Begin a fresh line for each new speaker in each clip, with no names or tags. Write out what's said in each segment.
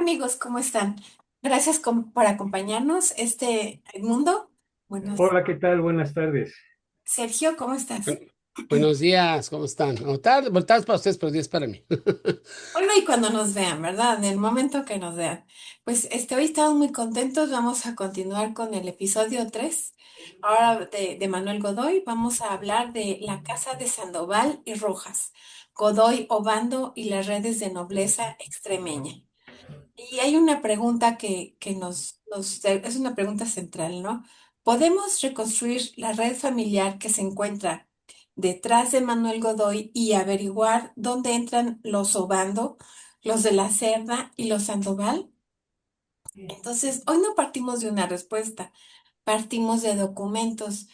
Amigos, ¿cómo están? Gracias por acompañarnos. Mundo. Buenos.
Hola, ¿qué tal? Buenas tardes.
Sergio, ¿cómo estás?
Bueno,
Hola,
buenos días, ¿cómo están? O tarde, bueno, tarde para ustedes, pero días para mí.
y cuando nos vean, ¿verdad? En el momento que nos vean. Pues hoy estamos muy contentos. Vamos a continuar con el episodio 3. Ahora de Manuel Godoy. Vamos a hablar de la casa de Sandoval y Rojas, Godoy Obando y las redes de nobleza extremeña. Y hay una pregunta que es una pregunta central, ¿no? ¿Podemos reconstruir la red familiar que se encuentra detrás de Manuel Godoy y averiguar dónde entran los Obando, los de la Cerda y los Sandoval? Entonces, hoy no partimos de una respuesta, partimos de documentos.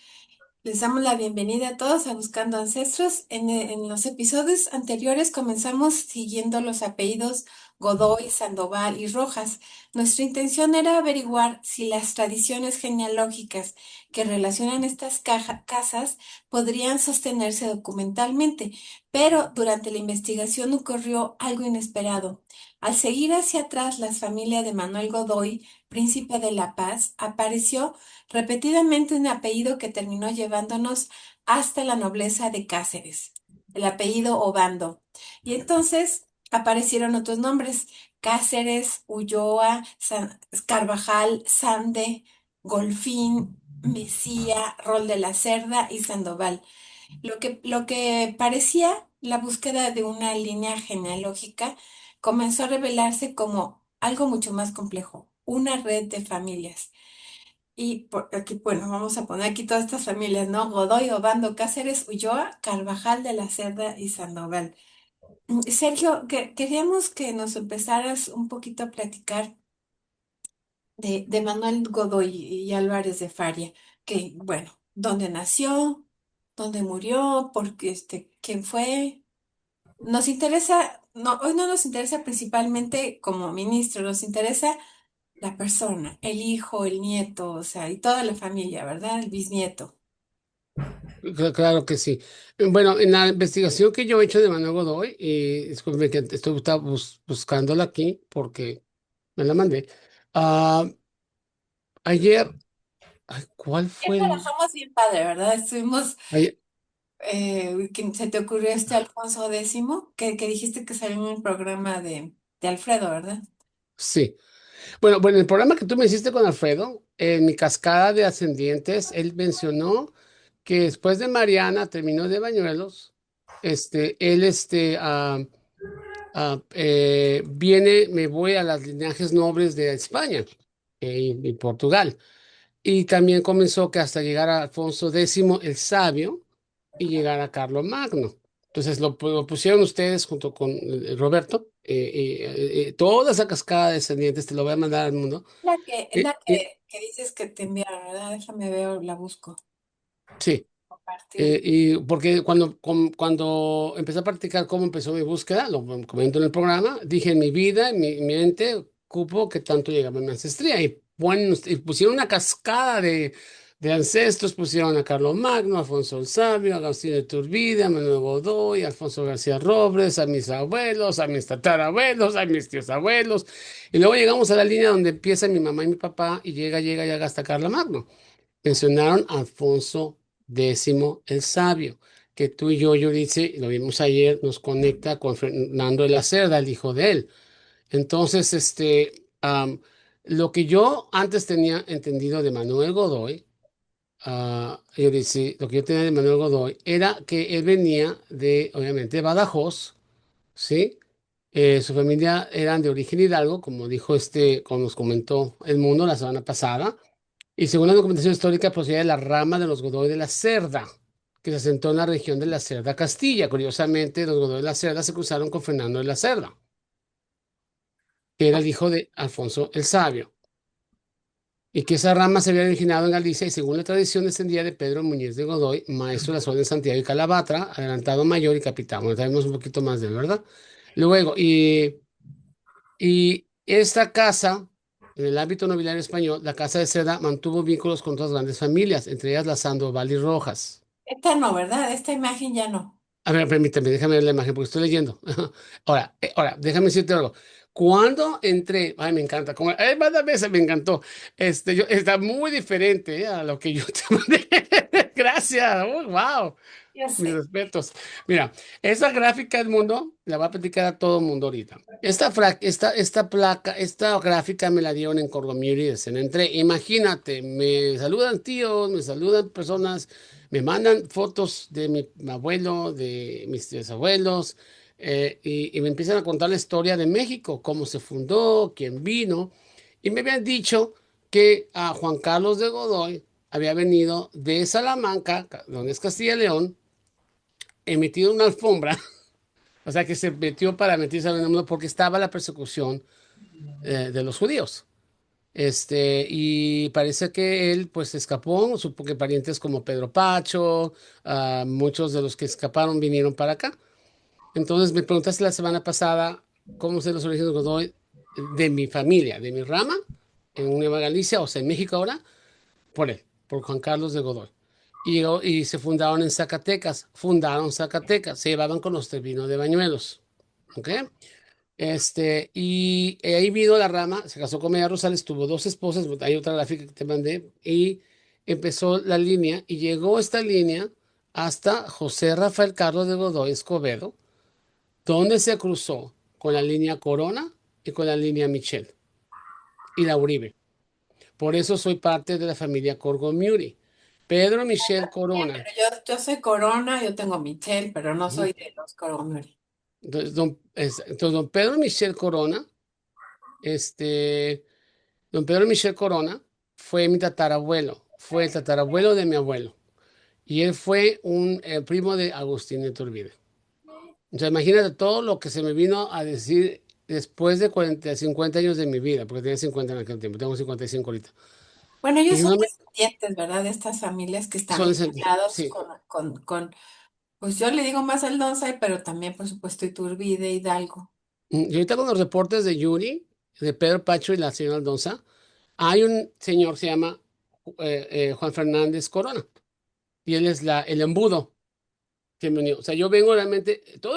Les damos la bienvenida a todos a Buscando Ancestros. En los episodios anteriores comenzamos siguiendo los apellidos Godoy, Sandoval y Rojas. Nuestra intención era averiguar si las tradiciones genealógicas que relacionan estas casas podrían sostenerse documentalmente, pero durante la investigación ocurrió algo inesperado. Al seguir hacia atrás, la familia de Manuel Godoy, príncipe de La Paz, apareció repetidamente un apellido que terminó llevándonos hasta la nobleza de Cáceres, el apellido Obando. Y entonces aparecieron otros nombres: Cáceres, Ulloa, Carvajal, Sande, Golfín, Mesía, Rol de la Cerda y Sandoval. Lo que parecía la búsqueda de una línea genealógica comenzó a revelarse como algo mucho más complejo, una red de familias. Y aquí, bueno, vamos a poner aquí todas estas familias, ¿no? Godoy, Obando, Cáceres, Ulloa, Carvajal de la Cerda y Sandoval. Sergio, queríamos que nos empezaras un poquito a platicar de Manuel Godoy y Álvarez de Faria, que, bueno, dónde nació, dónde murió, porque quién fue. Nos interesa, no, hoy no nos interesa principalmente como ministro, nos interesa la persona, el hijo, el nieto, o sea, y toda la familia, ¿verdad? El bisnieto.
Claro que sí. Bueno, en la investigación que yo he hecho de Manuel Godoy, y disculpe que estaba buscándola aquí porque me la mandé. Ah, ayer, ay, ¿cuál
Ya
fue el?
trabajamos bien padre, ¿verdad? Estuvimos,
Ayer,
que se te ocurrió Alfonso X, que dijiste que salió en un programa de Alfredo, ¿verdad?
sí. Bueno, el programa que tú me hiciste con Alfredo, en mi cascada de ascendientes, él mencionó que después de Mariana terminó de Bañuelos, él viene, me voy a las linajes nobles de España y Portugal. Y también comenzó que hasta llegar a Alfonso X el Sabio y llegar a Carlos Magno. Entonces lo pusieron ustedes junto con Roberto, toda esa cascada de descendientes, te lo voy a mandar al mundo.
Es
Eh,
la
eh,
que dices que te enviaron, ¿verdad? Déjame ver, la busco.
sí,
Compartir.
y porque cuando empecé a practicar cómo empezó mi búsqueda, lo comento en el programa, dije en mi vida, en mi mente, cupo que tanto llegaba mi ancestría. Y pusieron una cascada de ancestros, pusieron a Carlos Magno, a Alfonso el Sabio, a Agustín de Iturbide, a Manuel Godoy, a Alfonso García Robles, a mis abuelos, a mis tatarabuelos, a mis tíos abuelos. Y luego llegamos a la línea donde empieza mi mamá y mi papá y llega hasta Carlos Magno. Mencionaron a Alfonso X el Sabio, que tú y yo, Yurice, lo vimos ayer, nos conecta con Fernando de la Cerda, el hijo de él. Entonces, lo que yo antes tenía entendido de Manuel Godoy, Yurice, lo que yo tenía de Manuel Godoy era que él venía de, obviamente, de Badajoz, ¿sí? Su familia eran de origen hidalgo, como dijo como nos comentó El Mundo la semana pasada. Y según la documentación histórica, procedía de la rama de los Godoy de la Cerda, que se asentó en la región de la Cerda Castilla. Curiosamente, los Godoy de la Cerda se cruzaron con Fernando de la Cerda, que era el hijo de Alfonso el Sabio, y que esa rama se había originado en Galicia y según la tradición descendía de Pedro Muñiz de Godoy, maestro de las órdenes de Santiago y Calabatra, adelantado mayor y capitán. Bueno, sabemos un poquito más de él, ¿verdad? Luego, y esta casa, en el ámbito nobiliario español, la Casa de Cerda mantuvo vínculos con otras grandes familias, entre ellas las Sandoval y Rojas.
Esta no, ¿verdad? Esta imagen ya no.
A ver, permíteme, déjame ver la imagen porque estoy leyendo. Ahora, déjame decirte algo. Cuando entré, ay, me encanta, mándame esa, me encantó. Está muy diferente a lo que yo te mandé. Gracias, wow.
Yo
Mis
sé.
respetos. Mira, esa gráfica del mundo la va a platicar a todo el mundo ahorita. Esta placa, esta gráfica me la dieron en Corgomiri de Entré. Imagínate, me saludan tíos, me saludan personas, me mandan fotos de mi abuelo, de mis tíos abuelos, y me empiezan a contar la historia de México, cómo se fundó, quién vino. Y me habían dicho que a Juan Carlos de Godoy había venido de Salamanca, donde es Castilla y León, emitido una alfombra, o sea que se metió para meterse en el mundo porque estaba la persecución de los judíos. Y parece que él pues escapó, supo que parientes como Pedro Pacho, muchos de los que escaparon vinieron para acá. Entonces me preguntaste la semana pasada cómo son los orígenes de Godoy de mi familia, de mi rama, en Nueva Galicia, o sea, en México ahora, por él, por Juan Carlos de Godoy. Y se fundaron Zacatecas, se llevaban con los Treviño de Bañuelos, ¿ok? Y ahí vino la rama, se casó con María Rosales, tuvo dos esposas, hay otra gráfica que te mandé, y empezó la línea, y llegó esta línea hasta José Rafael Carlos de Godoy Escobedo, donde se cruzó con la línea Corona y con la línea Michel y la Uribe. Por eso soy parte de la familia Corgomiuri. Pedro Michel
Bien, pero
Corona.
yo soy Corona, yo tengo Michelle, pero no
Ujú.
soy de los Coromuri.
Entonces, don Pedro Michel Corona, este, don Pedro Michel Corona fue mi tatarabuelo, fue el tatarabuelo de mi abuelo. Y él fue un primo de Agustín de Iturbide. O sea, imagínate todo lo que se me vino a decir después de 40, 50 años de mi vida, porque tenía 50 en aquel tiempo, tengo 55 ahorita.
Bueno, ellos
Y
son
no me,
descendientes, ¿verdad? De estas familias que están
son,
vinculados
sí.
pues yo le digo más al Donsai, pero también, por supuesto, Iturbide, Hidalgo.
Y ahorita con los reportes de Yuri, de Pedro Pacho y la señora Aldonza, hay un señor, se llama Juan Fernández Corona, y él es el embudo que me unió. O sea, yo vengo realmente, todo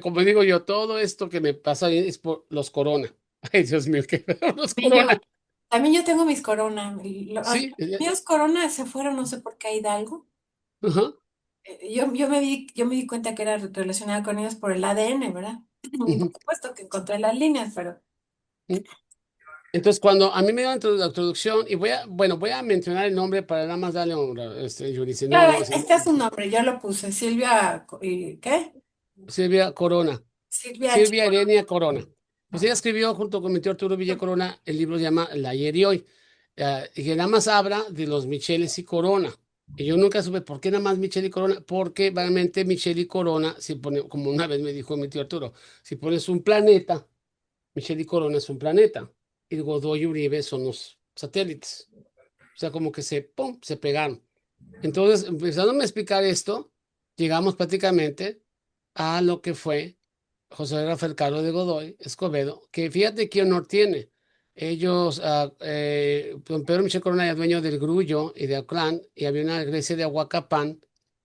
como digo yo, todo esto que me pasa ahí es por los Corona. Ay, Dios mío, qué feo, los
Y yo,
Corona.
también yo tengo mis Corona. Los
Sí,
míos Corona se fueron, no sé por qué, a Hidalgo.
ajá,
Yo me di cuenta que era relacionada con ellos por el ADN, ¿verdad? Y por
ujú,
supuesto que encontré las líneas, pero
ujú. Entonces, cuando a mí me dio la introducción, y voy a mencionar el nombre para nada más darle honra, Yuri, si no,
claro,
no,
este es su nombre, yo lo puse, Silvia, ¿qué?
Silvia Corona.
Silvia H.
Silvia Erenia Corona. Pues ella escribió junto con mi tío Arturo Villa Corona, el libro se llama El ayer y hoy, y que nada más habla de los Micheles y Corona. Y yo nunca supe por qué nada más Michel y Corona, porque realmente Michel y Corona, si pone, como una vez me dijo mi tío Arturo, si pones un planeta, Michel y Corona es un planeta, y Godoy y Uribe son los satélites. O sea, como que ¡pum!, se pegaron. Entonces, empezándome a explicar esto, llegamos prácticamente a lo que fue José Rafael Carlos de Godoy Escobedo, que fíjate qué honor tiene. Ellos, don Pedro Michel Corona era dueño del Grullo y de Auclán, y había una iglesia de Aguacapán,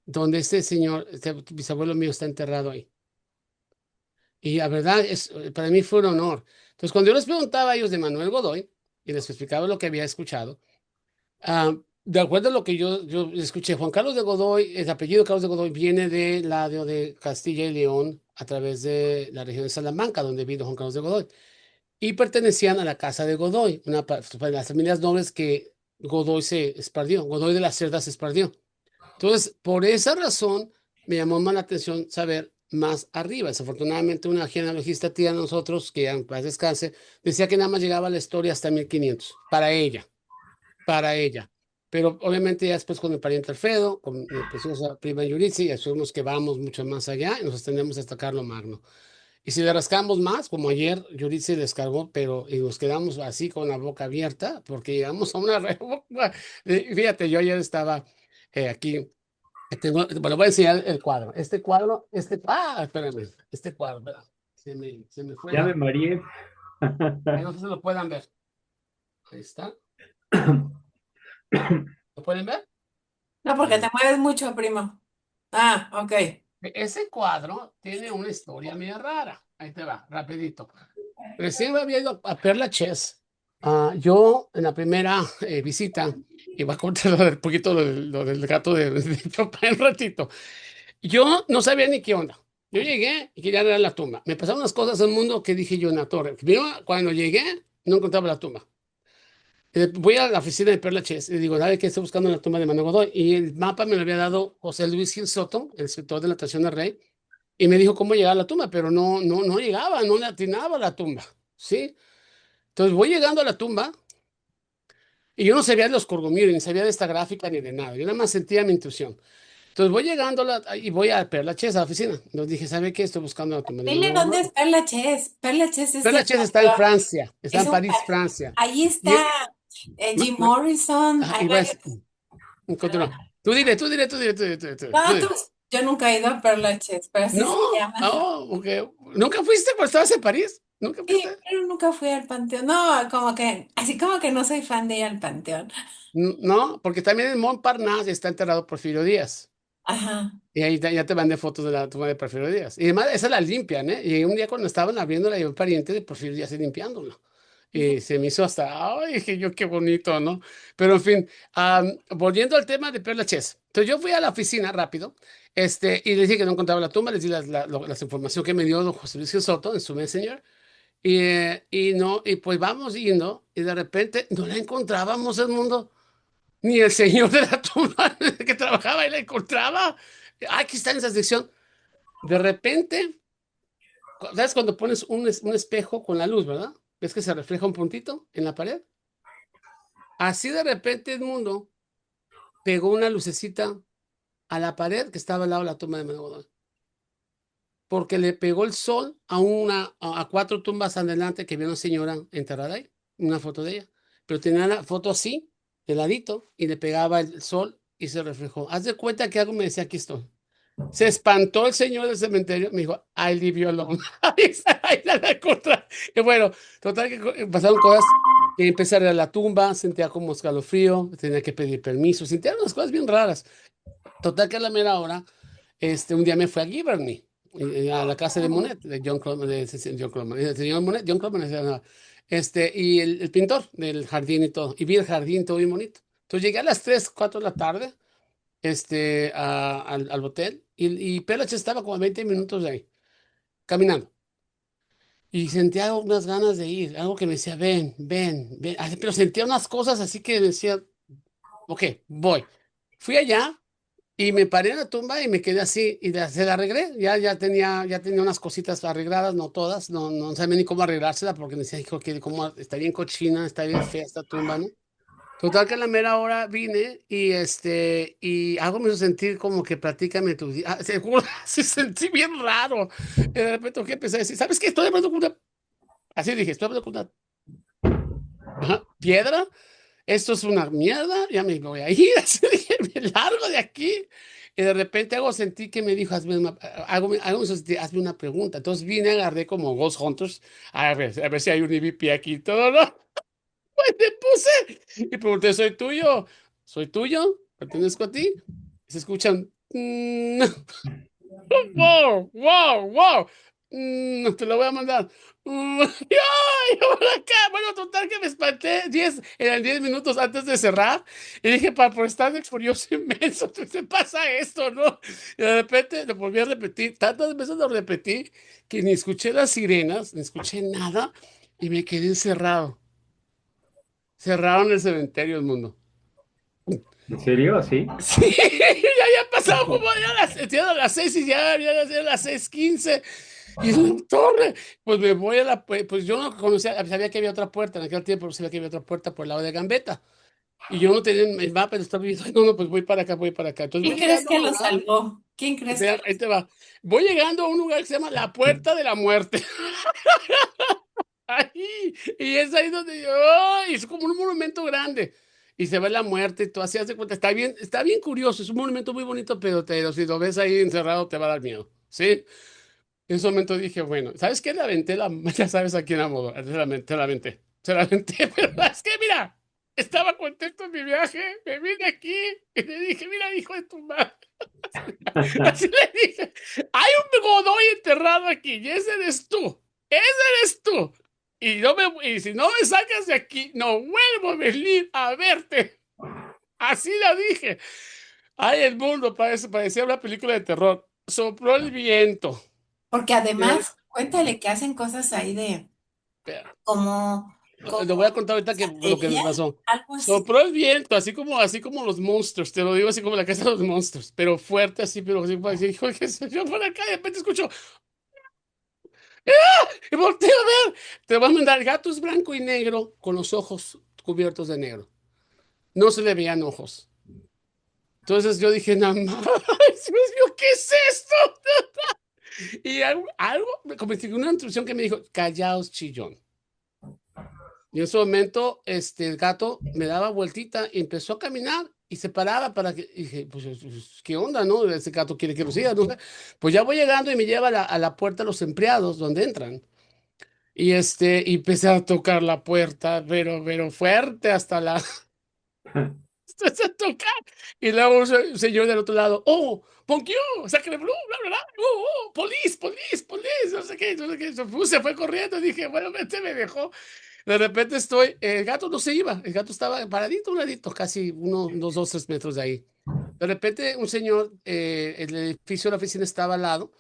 donde este señor, este bisabuelo mío, está enterrado ahí. Y la verdad, para mí fue un honor. Entonces, cuando yo les preguntaba a ellos de Manuel Godoy, y les explicaba lo que había escuchado, de acuerdo a lo que yo escuché, Juan Carlos de Godoy, el apellido Carlos de Godoy viene de de Castilla y León a través de la región de Salamanca, donde vino Juan Carlos de Godoy, y pertenecían a la casa de Godoy, de las familias nobles que Godoy se espardió, Godoy de la Cerda se espardió. Entonces, por esa razón, me llamó más la atención saber más arriba. Desafortunadamente, una genealogista tía de nosotros, que ya en paz descanse, decía que nada más llegaba la historia hasta 1500 para ella. Pero obviamente ya después con el pariente Alfredo, con mi preciosa prima Yuritzia, ya sabemos que vamos mucho más allá y nos extendemos hasta Carlo Magno. Y si le rascamos más, como ayer Yuritzia descargó, pero y nos quedamos así con la boca abierta, porque llegamos a una revuelta. Fíjate, yo ayer estaba aquí, bueno, voy a enseñar el cuadro. Espérame, este cuadro, ¿verdad? Se me fue
Ya me mareé.
ahí no sé si lo puedan ver. Ahí está. ¿Lo pueden ver?
No, porque te mueves mucho, primo. Ah, ok.
Ese cuadro tiene una historia media rara. Ahí te va, rapidito. Recién me había ido a Perla Chess. Yo en la primera visita, y voy a contar un poquito lo del gato de Chopin un ratito. Yo no sabía ni qué onda. Yo llegué y quería ver la tumba. Me pasaron unas cosas en el mundo que dije yo en la torre. Primero, cuando llegué, no encontraba la tumba. Voy a la oficina de Perla Chess y digo, ¿sabe qué? Estoy buscando la tumba de Manuel Godoy. Y el mapa me lo había dado José Luis Gil Soto, el escritor de la Estación del Rey, y me dijo cómo llegar a la tumba, pero no llegaba, no le atinaba a la tumba. ¿Sí? Entonces voy llegando a la tumba y yo no sabía de los Corgomir, ni sabía de esta gráfica ni de nada. Yo nada más sentía mi intuición. Entonces voy llegando y voy a Perla Chess a la oficina. Entonces dije, ¿sabe qué? Estoy buscando la tumba de
Dile
Manuel
dónde
Godoy.
es Perla Chess. Perla Chess es
Perla
del
Chess está en
Panteón.
Francia, está
Es
en
un,
París, Francia.
ahí
Y
está
ma-
Jim
ma-
Morrison. Hay
y
varios.
vas, continúa. Tú dile, tú dile, tú dile, tú dile, tú
No,
dile.
yo nunca he ido a Perla Chess, pero así
No,
se llama.
ok. ¿Nunca fuiste cuando estabas en París? ¿Nunca
Sí,
fuiste?
pero nunca fui al Panteón. No, como que, así como que no soy fan de ir al Panteón.
No, porque también en Montparnasse está enterrado Porfirio Díaz.
Ajá.
Y ahí ya te mandé fotos de la tumba de Porfirio Díaz. Y además, esa la limpian, ¿eh? Y un día cuando estaban abriéndola, yo un pariente de Porfirio Díaz limpiándola. Y se me hizo hasta, ay, dije yo, qué bonito, ¿no? Pero en fin, volviendo al tema de Perla Chess. Entonces yo fui a la oficina rápido, y les dije que no encontraba la tumba, les di las información que me dio don José Luis Gil Soto en su Messenger. Y no, y pues vamos yendo, y de repente no la encontrábamos el mundo. Ni el señor de la tumba que trabajaba y la encontraba. Aquí está en esa sección. De repente, ¿sabes cuando pones un espejo con la luz, verdad? ¿Ves que se refleja un puntito en la pared? Así de repente el mundo pegó una lucecita a la pared que estaba al lado de la tumba de Megodón, porque le pegó el sol a cuatro tumbas adelante que había una señora enterrada ahí, una foto de ella, pero tenía la foto así, de ladito, y le pegaba el sol y se reflejó. Haz de cuenta que algo me decía, aquí estoy. Se espantó el señor del cementerio, me dijo, I leave you alone. Ahí la contra. Y bueno, total que pasaron cosas. Empecé a ir a la tumba, sentía como escalofrío, tenía que pedir permiso, sentía unas cosas bien raras. Total que a la mera hora, un día me fui a Giverny, a la casa de Monet, de John Cloman, John Cloman, el señor Monet, John Cloman, y el pintor del jardín y todo, y vi el jardín todo bien bonito. Entonces llegué a las 3 4 de la tarde, al hotel, y Pelache estaba como a 20 minutos de ahí, caminando. Y sentía unas ganas de ir, algo que me decía, ven, ven, ven. Pero sentía unas cosas así que decía, ok, voy. Fui allá y me paré en la tumba y me quedé así y se la arreglé. Ya tenía unas cositas arregladas, no todas, no sabía ni cómo arreglársela porque me decía, hijo, que como está bien cochina, está bien fea esta tumba, ¿no? Total que a la mera hora vine y algo me hizo sentir como que platícame tu día. Seguro, se sentí bien raro. Y de repente que empecé a decir, ¿sabes qué? Estoy hablando con una, así dije, estoy hablando con una piedra. Esto es una mierda, ya me voy a ir. Así dije, me largo de aquí. Y de repente algo sentí que me dijo, algo me hizo sentir, hazme una pregunta. Entonces vine, agarré como Ghost Hunters, a ver si hay un EVP aquí y todo, ¿no? Me puse y pregunté, ¿soy tuyo? ¿Soy tuyo? ¿Pertenezco a ti? Y se escuchan, wow, wow, wow. Te lo voy a mandar. ¡Ay! Por acá. Bueno, total que me espanté. Eran 10 minutos antes de cerrar. Y dije, por estar de furioso inmenso, se pasa esto, ¿no? Y de repente lo volví a repetir. Tantas veces lo repetí que ni escuché las sirenas, ni escuché nada. Y me quedé encerrado. Cerraron el cementerio del mundo.
¿En serio? ¿Sí?
Sí, ya había pasado como ya a las 6 y ya a las 6:15. Y en la torre, pues me voy pues yo no conocía, sabía que había otra puerta, en aquel tiempo sabía que había otra puerta por el lado de Gambetta. Y yo no tenía el mapa, pero estaba viendo, "Ay, no, pues voy para acá, voy para acá". Entonces
¿Quién
voy
crees
llegando a
que
un
lo
lugar,
salvó? ¿Quién crees que lo
ahí te va, voy llegando a un lugar que se llama la Puerta de la Muerte. Ahí, y es ahí donde yo, ¡ay! Es como un monumento grande. Y se ve la muerte y tú así hace cuenta. Está bien curioso, es un monumento muy bonito, pero si lo ves ahí encerrado te va a dar miedo. ¿Sí? En ese momento dije, bueno, ¿sabes qué? Le aventé ya sabes a quién amo, se la aventé, pero es que mira. estaba contento en mi viaje, me vine aquí y le dije, mira, hijo de tu madre. Así le dije, hay un Godoy enterrado aquí y ese eres tú. Ese eres tú. Y si no me sacas de aquí, no vuelvo a venir a verte. Así la dije. Ay, el mundo parecía una película de terror. Sopló el viento.
Porque
Eh,
además, cuéntale que hacen cosas ahí de como,
Lo voy a
como
contar ahorita lo que me
santería,
pasó.
algo así.
Sopló el viento, así como los monstruos, te lo digo así como la casa de los monstruos, pero fuerte así, pero así, pues, hijo, que se yo por acá, de repente escucho, y volteo a ver, te voy a mandar, el gato es blanco y negro, con los ojos cubiertos de negro. No se le veían ojos. Entonces yo dije, no, más, Dios mío, ¿qué es esto? Y algo me convirtió en una instrucción que me dijo, callaos, chillón. Y en ese momento, el gato me daba vueltita y empezó a caminar y se paraba para que, y dije, pues, ¿qué onda, no? Ese gato quiere que lo siga, ¿no? Pues ya voy llegando y me lleva a la puerta los empleados donde entran. Y empecé a tocar la puerta, pero fuerte hasta la, empecé a tocar. Y luego un señor del otro lado, oh, Ponquio, sacre blue, bla, bla, bla, police, police, police, no sé qué, no sé qué. Se fue corriendo, dije, bueno, vete, me dejó. De repente el gato no se iba, el gato estaba paradito, un ladito, casi unos 2, 3 metros de ahí. De repente un señor, el edificio de la oficina estaba al lado,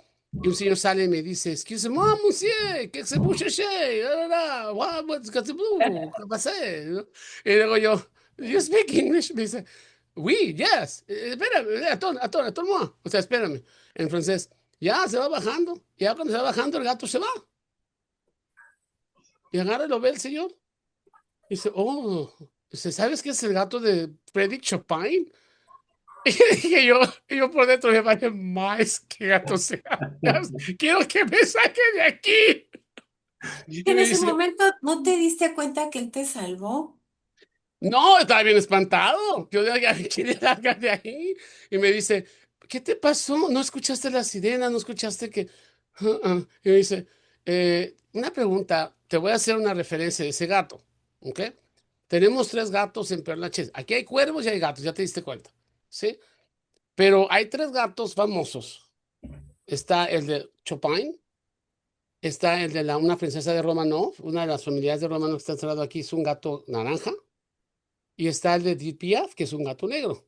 y un señor sale y me dice, excuse-moi, monsieur, que se puche, ¿qué pasa? ¿No? Y luego yo, you speak English? Me dice, oui, yes, espérame, attends, moi, o sea, espérame, en francés. Ya se va bajando, ya cuando se va bajando el gato se va, y agarra y lo ve el señor. Dice, oh, dice, ¿sabes qué es el gato de Freddy Chopin? Y dije yo por dentro me vale más que gato sea. Quiero que me saque de aquí. Y
En
me
ese
dice,
momento, ¿no te diste cuenta que él te salvó?
no, estaba bien espantado. Yo ya me quería largar de ahí. Y me dice, ¿qué te pasó? ¿No escuchaste la sirena? ¿No escuchaste que...? Y me dice, una pregunta, te voy a hacer una referencia de ese gato, ¿ok? Tenemos 3 gatos en Perlaches. Aquí hay cuervos y hay gatos, ya te diste cuenta, ¿sí? Pero hay 3 gatos famosos. Está el de Chopin, está el de una princesa de Romanov, una de las familias de Romanov que está encerrado aquí, es un gato naranja, y está el de Edith Piaf, que es un gato negro.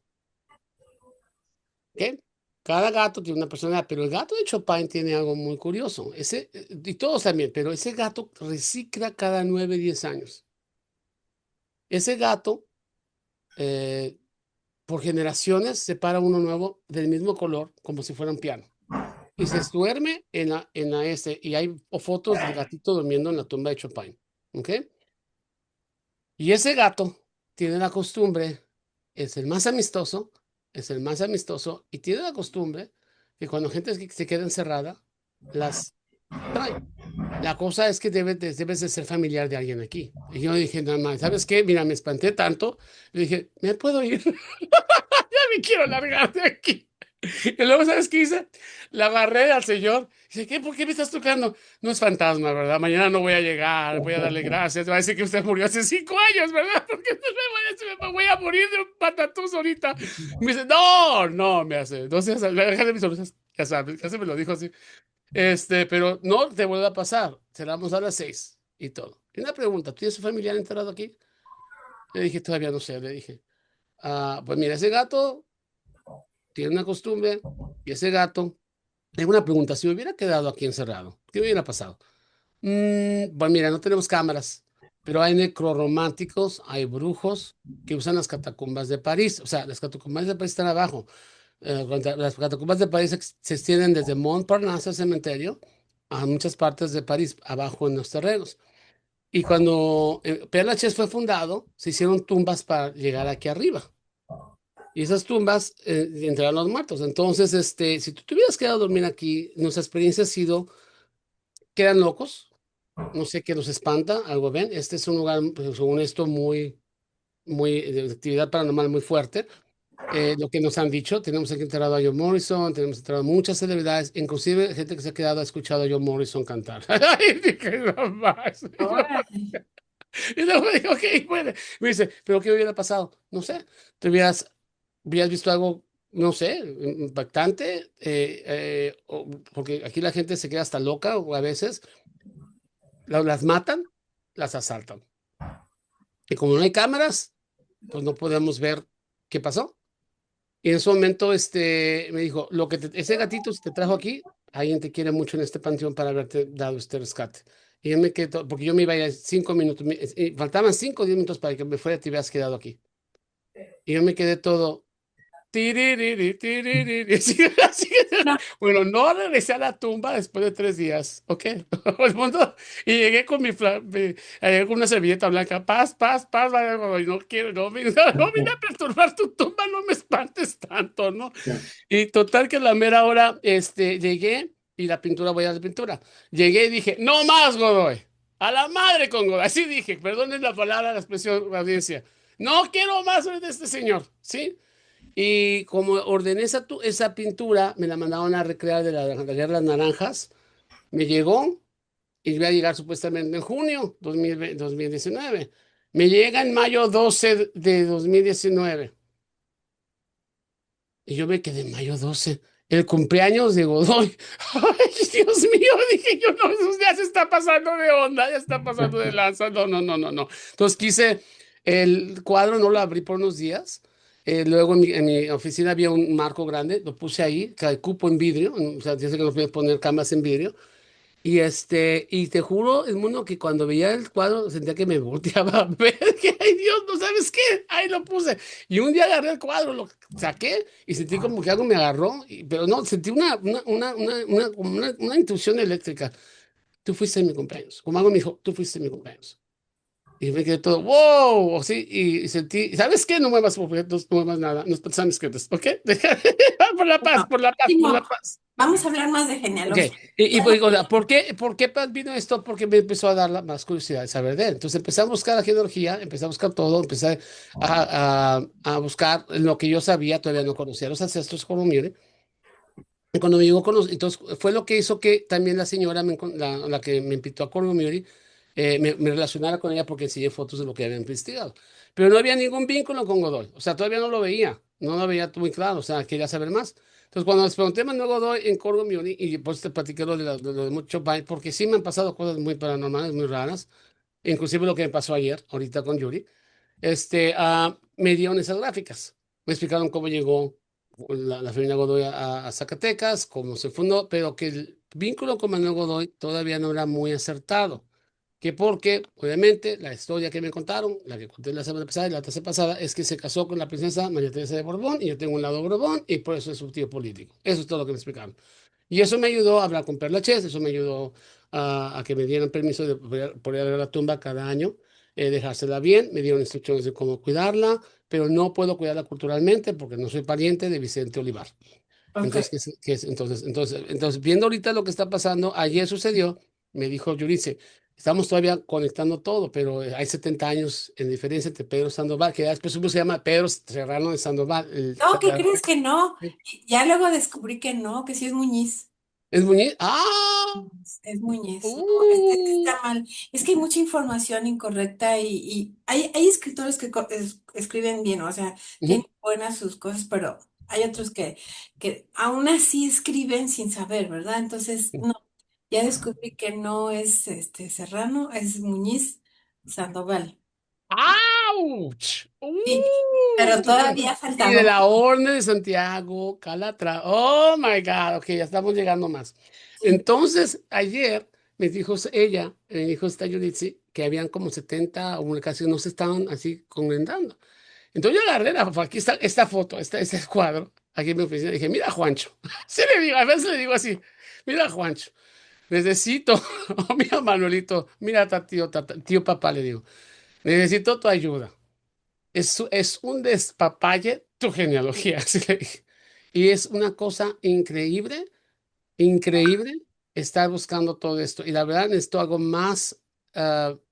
¿Ok? Cada gato tiene una personalidad, pero el gato de Chopin tiene algo muy curioso. Y todos también, pero ese gato recicla cada 9, 10 años. Ese gato, eh, por generaciones, separa uno nuevo del mismo color, como si fuera un piano. Y se duerme y hay fotos del gatito durmiendo en la tumba de Chopin. ¿Ok? Y ese gato tiene la costumbre, es el más amistoso, es el más amistoso y tiene la costumbre que cuando gente se queda encerrada, las trae. La cosa es que debes de ser familiar de alguien aquí. Y yo dije, nada más, ¿sabes qué? Mira, me espanté tanto. Le dije, ¿me puedo ir? Ya me quiero largar de aquí. Y luego, ¿sabes qué hice? La agarré al señor. Dice, ¿qué? ¿Por qué me estás tocando? No es fantasma, ¿verdad? Mañana no voy a llegar, voy a darle gracias. Va a decir que usted murió hace 5 años, ¿verdad? Porque me voy a morir de un patatús ahorita. Me dice, no, no, me hace. No seas, déjale mis sonrisas. Ya sabes, ya se me lo dijo así. Pero no te vuelve a pasar. Cerramos a las 6 y todo. Y una pregunta, ¿tienes un familiar enterrado aquí? Le dije, todavía no sé, le dije. Pues mira, ese gato tiene una costumbre y ese gato, es una pregunta, si me hubiera quedado aquí encerrado, ¿qué me hubiera pasado? Pues mira, no tenemos cámaras, pero hay necrorománticos, hay brujos que usan las catacumbas de París, o sea, las catacumbas de París están abajo. Las catacumbas de París se extienden desde Montparnasse, el cementerio, a muchas partes de París, abajo en los terrenos. Y cuando Père Lachaise fue fundado, se hicieron tumbas para llegar aquí arriba. Y esas tumbas entraron los muertos. Entonces, si tú te hubieras quedado a dormir aquí, nuestra experiencia ha sido, quedan locos, no sé qué los espanta, algo ven. Este es un lugar, pues, según esto, muy, de actividad paranormal muy fuerte. Lo que nos han dicho, tenemos aquí enterrado a John Morrison, tenemos enterrado a muchas celebridades, inclusive gente que se ha quedado ha escuchado a John Morrison cantar. Ay, dije, no más.
Órale.
Y luego me dijo, ok, puede. Me dice, ¿pero qué hubiera pasado? No sé, te hubieras visto algo, no sé, impactante, porque aquí la gente se queda hasta loca o a veces las matan, las asaltan. Y como no hay cámaras, pues no podemos ver qué pasó. Y en ese momento me dijo, ese gatito se te trajo aquí, alguien te quiere mucho en este panteón para haberte dado este rescate. Y yo me quedé, porque yo me iba a ir 5 minutos, y faltaban 5 o 10 minutos para que me fuera, te hubieras quedado aquí. Y yo me quedé todo, tiririri, tiririri, así
No,
bueno, no regresé a la tumba después de 3 días, ¿ok? El mundo, y llegué con llegué con una servilleta blanca, paz, paz, paz, vale, no quiero, no vine a perturbar tu tumba, no me espantes tanto, ¿no?
Ya.
Y total que a la mera hora, llegué y la pintura, voy a la pintura. Llegué y dije, no más, Godoy. A la madre con Godoy. Así dije, perdonen la palabra, la expresión, la audiencia. No quiero más de este señor, ¿sí? Y como ordené esa pintura, me la mandaron a recrear de las naranjas. Me llegó y iba a llegar supuestamente en junio 2019. Me llega en mayo 12 de 2019. Y yo me quedé mayo 12, el cumpleaños de Godoy. Ay, Dios mío, dije yo, no, eso ya se está pasando de onda, ya está pasando de lanza. No, no, no, no, no. Entonces el cuadro no lo abrí por unos días. Luego en mi oficina había un marco grande, lo puse ahí, que cupo en vidrio, o sea, dice que no puedes poner camas en vidrio. Y te juro, el mundo que cuando veía el cuadro sentía que me volteaba a ver, que, ay Dios, ¿no sabes qué? Ahí lo puse. Y un día agarré el cuadro, lo saqué y sentí como que algo me agarró, pero no, sentí como una intuición eléctrica. Tú fuiste en mi cumpleaños. Como algo me dijo, tú fuiste en mi cumpleaños. Y me quedé todo, wow, sí, y sentí, ¿sabes qué? No muevas objetos, no muevas nada, no pensamos que ¿ok? Por la paz,
no.
por la paz,
Sí,
por la
no.
paz.
Vamos a hablar más de
Ok,
genealogía.
pues, o sea, ¿por qué vino esto? Porque me empezó a dar más curiosidad de saber de él. Entonces empecé a buscar la genealogía, empecé a buscar todo, empecé a buscar lo que yo sabía, todavía no conocía a los ancestros como mire. Y cuando me llegó entonces fue lo que hizo que también la señora, la que me invitó a Columbia, me relacionara con ella porque enseñé fotos de lo que había investigado. Pero no había ningún vínculo con Godoy, o sea, todavía no lo veía, no lo veía muy claro, o sea, quería saber más. Entonces, cuando les pregunté a Manuel Godoy en Columbia, y pues te platiqué lo de mucho, porque sí me han pasado cosas muy paranormales, muy raras, inclusive lo que me pasó ayer, ahorita con Yuri me dieron esas gráficas. Me explicaron cómo llegó la familia Godoy a Zacatecas, cómo se fundó, pero que el vínculo con Manuel Godoy todavía no era muy acertado. Que porque, obviamente, la historia que me contaron, la que conté la semana pasada y la tercera pasada, es que se casó con la princesa María Teresa de Borbón y yo tengo un lado Borbón y por eso es su tío político. Eso es todo lo que me explicaron. Y eso me ayudó a hablar con Perla Chess, eso me ayudó a que me dieran permiso de poder ir a la tumba cada año, dejársela bien, me dieron instrucciones de cómo cuidarla, pero no puedo cuidarla culturalmente porque no soy pariente de Vicente Olivar.
Ok.
Entonces, viendo ahorita lo que está pasando, ayer sucedió, me dijo Yurice, estamos todavía conectando todo, pero hay 70 años en diferencia entre Pedro Sandoval, que ya después se llama Pedro Serrano de Sandoval.
No, ¿qué crees que no? Ya luego descubrí que no, que sí es Muñiz.
Es Muñiz. ¡Ah!
Es Muñiz, no, este
Uh,
está mal. Es que hay mucha información incorrecta y hay escritores que escriben bien, o sea, tienen
ujú.
buenas sus cosas, pero hay otros que aún así escriben sin saber, ¿verdad? Entonces, no, ya descubrí que no es Serrano, es Muñiz Sandoval.
¡Auch!
Sí, pero todavía
Y
faltaba
de
un
la
poco.
Orden de Santiago, Calatra. Oh my God. Ok, ya estamos llegando más.
Sí.
Entonces, ayer me dijo ella, me dijo esta Yulitzi, que habían como 70 o casi no se estaban así congrentando. Entonces yo agarré aquí está esta foto, este cuadro, aquí en mi oficina. Dije, mira, Juancho. Sí le digo, a veces le digo así, mira, Juancho, necesito, oh, mira, Manuelito, mira, tío papá, le digo, necesito tu ayuda. Es un despapalle tu genealogía. Así le dije. Y es una cosa increíble, increíble estar buscando todo esto. Y la verdad, necesito algo más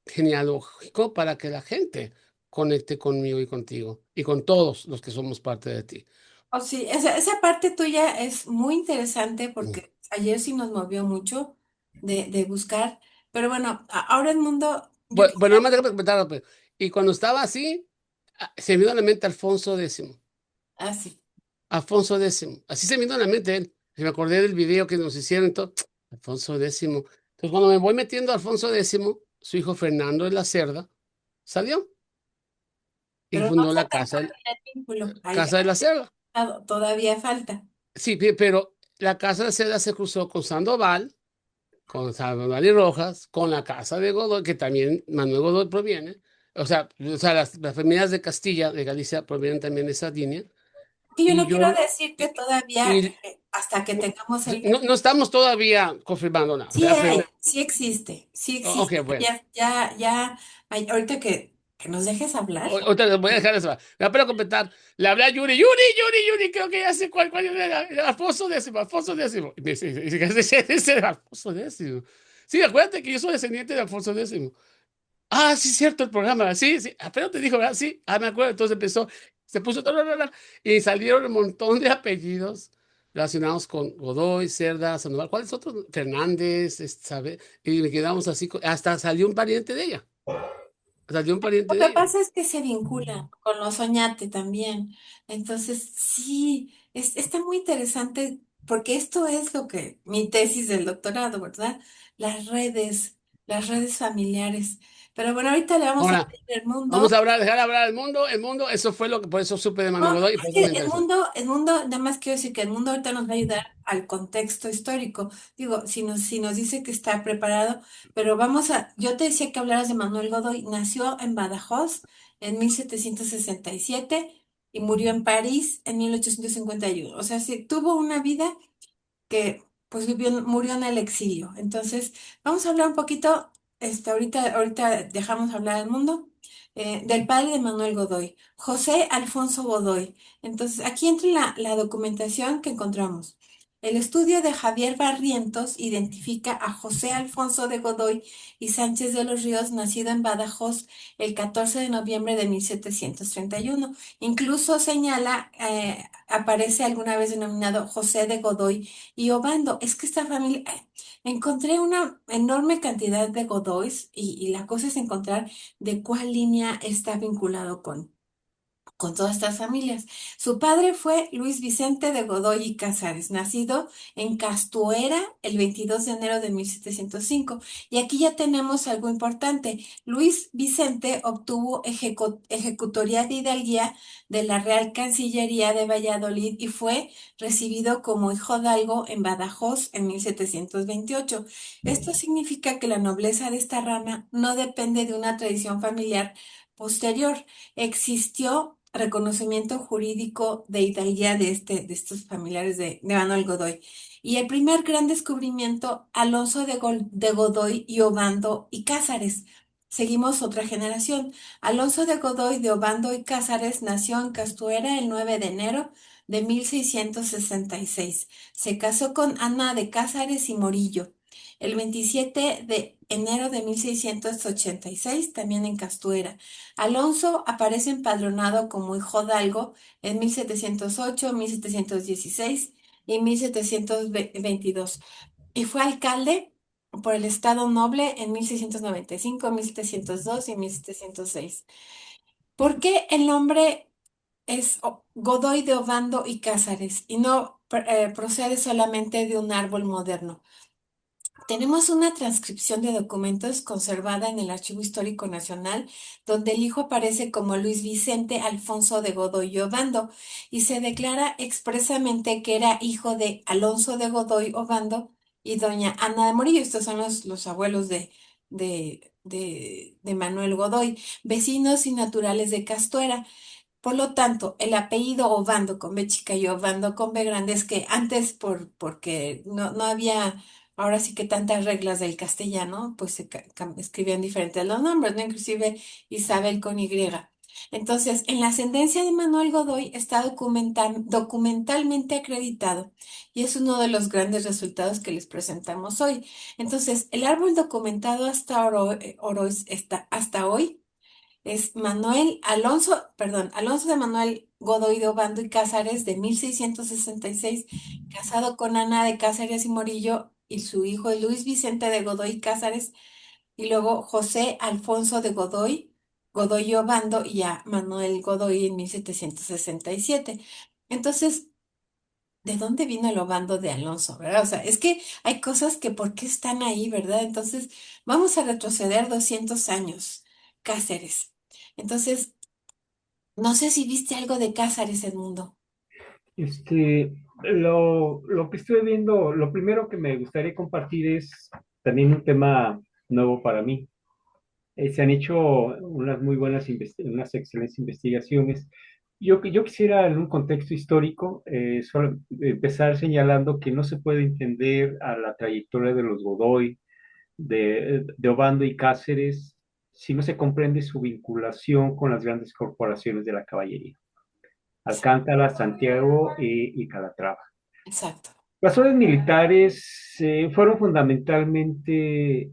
genealógico para que la gente conecte conmigo y contigo y con todos los que somos parte de ti.
Oh, sí, esa parte tuya es muy interesante
Mm.
porque ayer sí nos movió mucho de buscar, pero bueno, ahora el mundo. Yo
Bueno,
quisiera,
no me tengo que comentar rápido. Y cuando estaba así, se me vino a la mente Alfonso X.
así.
Alfonso X. Así se me vino a la mente él. Y me acordé del video que nos hicieron y todo. Alfonso X. Entonces, cuando me voy metiendo a Alfonso X, su hijo Fernando de la Cerda salió y
Pero no
fundó
se
la
terminó el vínculo.
Casa de la Cerda.
Todavía falta.
Sí, pero la Casa de la Cerda se cruzó con Sandoval y Rojas, con la Casa de Godoy, que también Manuel Godoy proviene. O sea las familias de Castilla, de Galicia, provienen también de esa línea.
Que yo
Y
no quiero
yo,
decir que todavía,
y,
hasta que tengamos el
no, no estamos todavía confirmando nada,
sí
¿verdad?
hay,
Pero,
sí
ok,
existe.
bueno.
Ahorita que nos dejes hablar.
Ahorita les voy a dejar eso. Me voy a completar. Le hablé a Yuri, creo que ya sé cuál era. Alfonso X. Y me dice, ese era Alfonso X. Sí, acuérdate que yo soy descendiente de Alfonso X. Ah, sí, cierto, el programa. Sí, sí. Pero te dijo, ¿verdad? Sí. Ah, me acuerdo. Entonces se puso y salieron un montón de apellidos relacionados con Godoy, Cerda, Sandoval. ¿Cuáles otros? Fernández, ¿sabe? Y me quedamos así. Hasta salió un pariente de ella. Salió un pariente
Lo
de
que
ella.
pasa es que se vincula con los Oñate también. Entonces, sí, está muy interesante porque esto es lo que mi tesis del doctorado, ¿verdad? Las redes, las redes familiares. Pero bueno, ahorita le vamos a
Ahora,
abrir el
vamos
mundo.
a hablar, dejar hablar del mundo. El mundo, eso fue lo que, por eso supe de Manuel
No,
Godoy y
es
por eso me
que
interesó.
el mundo, nada más quiero decir que el mundo ahorita nos va a ayudar al contexto histórico. Digo, si nos dice que está preparado, pero yo te decía que hablaras de Manuel Godoy, nació en Badajoz en 1767 y murió en París en 1851. O sea, sí, tuvo una vida que pues murió en el exilio. Entonces, vamos a hablar un poquito, ahorita dejamos hablar al mundo, del padre de Manuel Godoy, José Alfonso Godoy. Entonces, aquí entra la documentación que encontramos. El estudio de Javier Barrientos identifica a José Alfonso de Godoy y Sánchez de los Ríos, nacido en Badajoz el 14 de noviembre de 1731. Incluso señala, aparece alguna vez denominado José de Godoy y Obando. Es que esta familia, encontré una enorme cantidad de Godoys y la cosa es encontrar de cuál línea está vinculado con todas estas familias. Su padre fue Luis Vicente de Godoy y Casares, nacido en Castuera el 22 de enero de 1705. Y aquí ya tenemos algo importante. Luis Vicente obtuvo ejecutoría de hidalguía de la Real Cancillería de Valladolid y fue recibido como hijodalgo en Badajoz en 1728. Esto significa que la nobleza de esta rama no depende de una tradición familiar posterior. Existió reconocimiento jurídico de hidalguía de estos familiares de Manuel Godoy. Y el primer gran descubrimiento, Alonso de Godoy y Obando y Cázares. Seguimos otra generación. Alonso de Godoy de Obando y Cázares nació en Castuera el 9 de enero de 1666. Se casó con Ana de Cázares y Morillo. El 27 de enero de 1686, también en Castuera. Alonso aparece empadronado como hijodalgo en 1708, 1716 y 1722 y fue alcalde por el Estado Noble en 1695, 1702 y 1706. ¿Por qué el nombre es Godoy de Obando y Cázares y no procede solamente de un árbol moderno? Tenemos una transcripción de documentos conservada en el Archivo Histórico Nacional, donde el hijo aparece como Luis Vicente Alfonso de Godoy Obando y se declara expresamente que era hijo de Alonso de Godoy Obando y doña Ana de Morillo. Estos son los abuelos de Manuel Godoy, vecinos y naturales de Castuera. Por lo tanto, el apellido Obando con B chica y Obando con B grande es que antes, porque no había, ahora sí que tantas reglas del castellano, pues escribían diferentes los nombres, ¿no? Inclusive Isabel con Y. Entonces, en la ascendencia de Manuel Godoy está documentalmente acreditado y es uno de los grandes resultados que les presentamos hoy. Entonces, el árbol documentado hasta hoy es Alonso de Manuel Godoy de Obando y Cázares de 1666, casado con Ana de Cázares y Morillo y su hijo Luis Vicente de Godoy y Cázares y luego José Alfonso de Godoy, Godoy y Obando y a Manuel Godoy en 1767. Entonces, ¿de dónde vino el Obando de Alonso, verdad? O sea, es que hay cosas que por qué están ahí, ¿verdad? Entonces, vamos a retroceder 200 años. Cáceres. Entonces, no sé si viste algo de Cáceres, Edmundo.
Lo que estoy viendo, lo primero que me gustaría compartir es también un tema nuevo para mí. Se han hecho unas muy buenas, unas excelentes investigaciones. Yo quisiera, en un contexto histórico, solo empezar señalando que no se puede entender a la trayectoria de los Godoy, de Obando y Cáceres, si no se comprende su vinculación con las grandes corporaciones de la caballería, Alcántara, Santiago y Calatrava.
Exacto.
Las órdenes militares fueron fundamentalmente,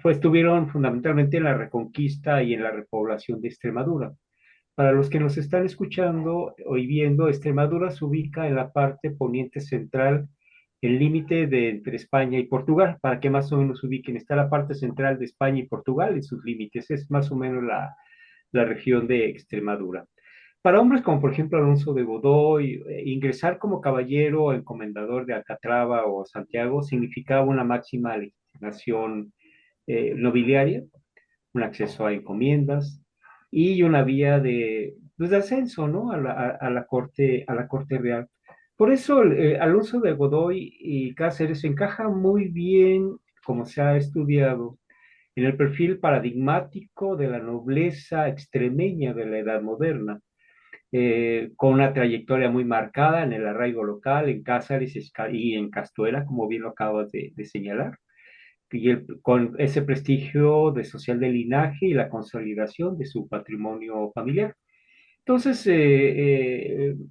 estuvieron fundamentalmente en la reconquista y en la repoblación de Extremadura. Para los que nos están escuchando o viendo, Extremadura se ubica en la parte poniente central, el límite de entre España y Portugal. Para que más o menos se ubiquen, está la parte central de España y Portugal en sus límites. Es más o menos la región de Extremadura. Para hombres como por ejemplo Alonso de Godoy, ingresar como caballero o encomendador de Alcatrava o Santiago significaba una máxima legitimación nobiliaria, un acceso a encomiendas y una vía pues, de ascenso, ¿no? A la corte real. Por eso Alonso de Godoy y Cáceres encaja muy bien, como se ha estudiado, en el perfil paradigmático de la nobleza extremeña de la Edad Moderna, con una trayectoria muy marcada en el arraigo local, en Cáceres y en Castuera, como bien lo acabas de señalar, y con ese prestigio de social de linaje y la consolidación de su patrimonio familiar. Entonces,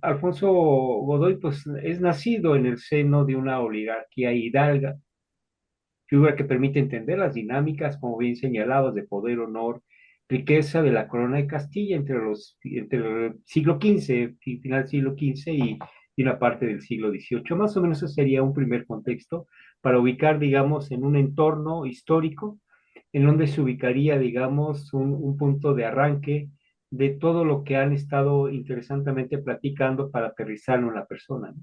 Alfonso Godoy pues, es nacido en el seno de una oligarquía hidalga, figura que permite entender las dinámicas, como bien señalados, de poder, honor, riqueza de la corona de Castilla entre el siglo XV, final del siglo XV y una parte del siglo XVIII. Más o menos ese sería un primer contexto para ubicar, digamos, en un entorno histórico en donde se ubicaría, digamos, un punto de arranque de todo lo que han estado interesantemente platicando para aterrizar en una persona, ¿no?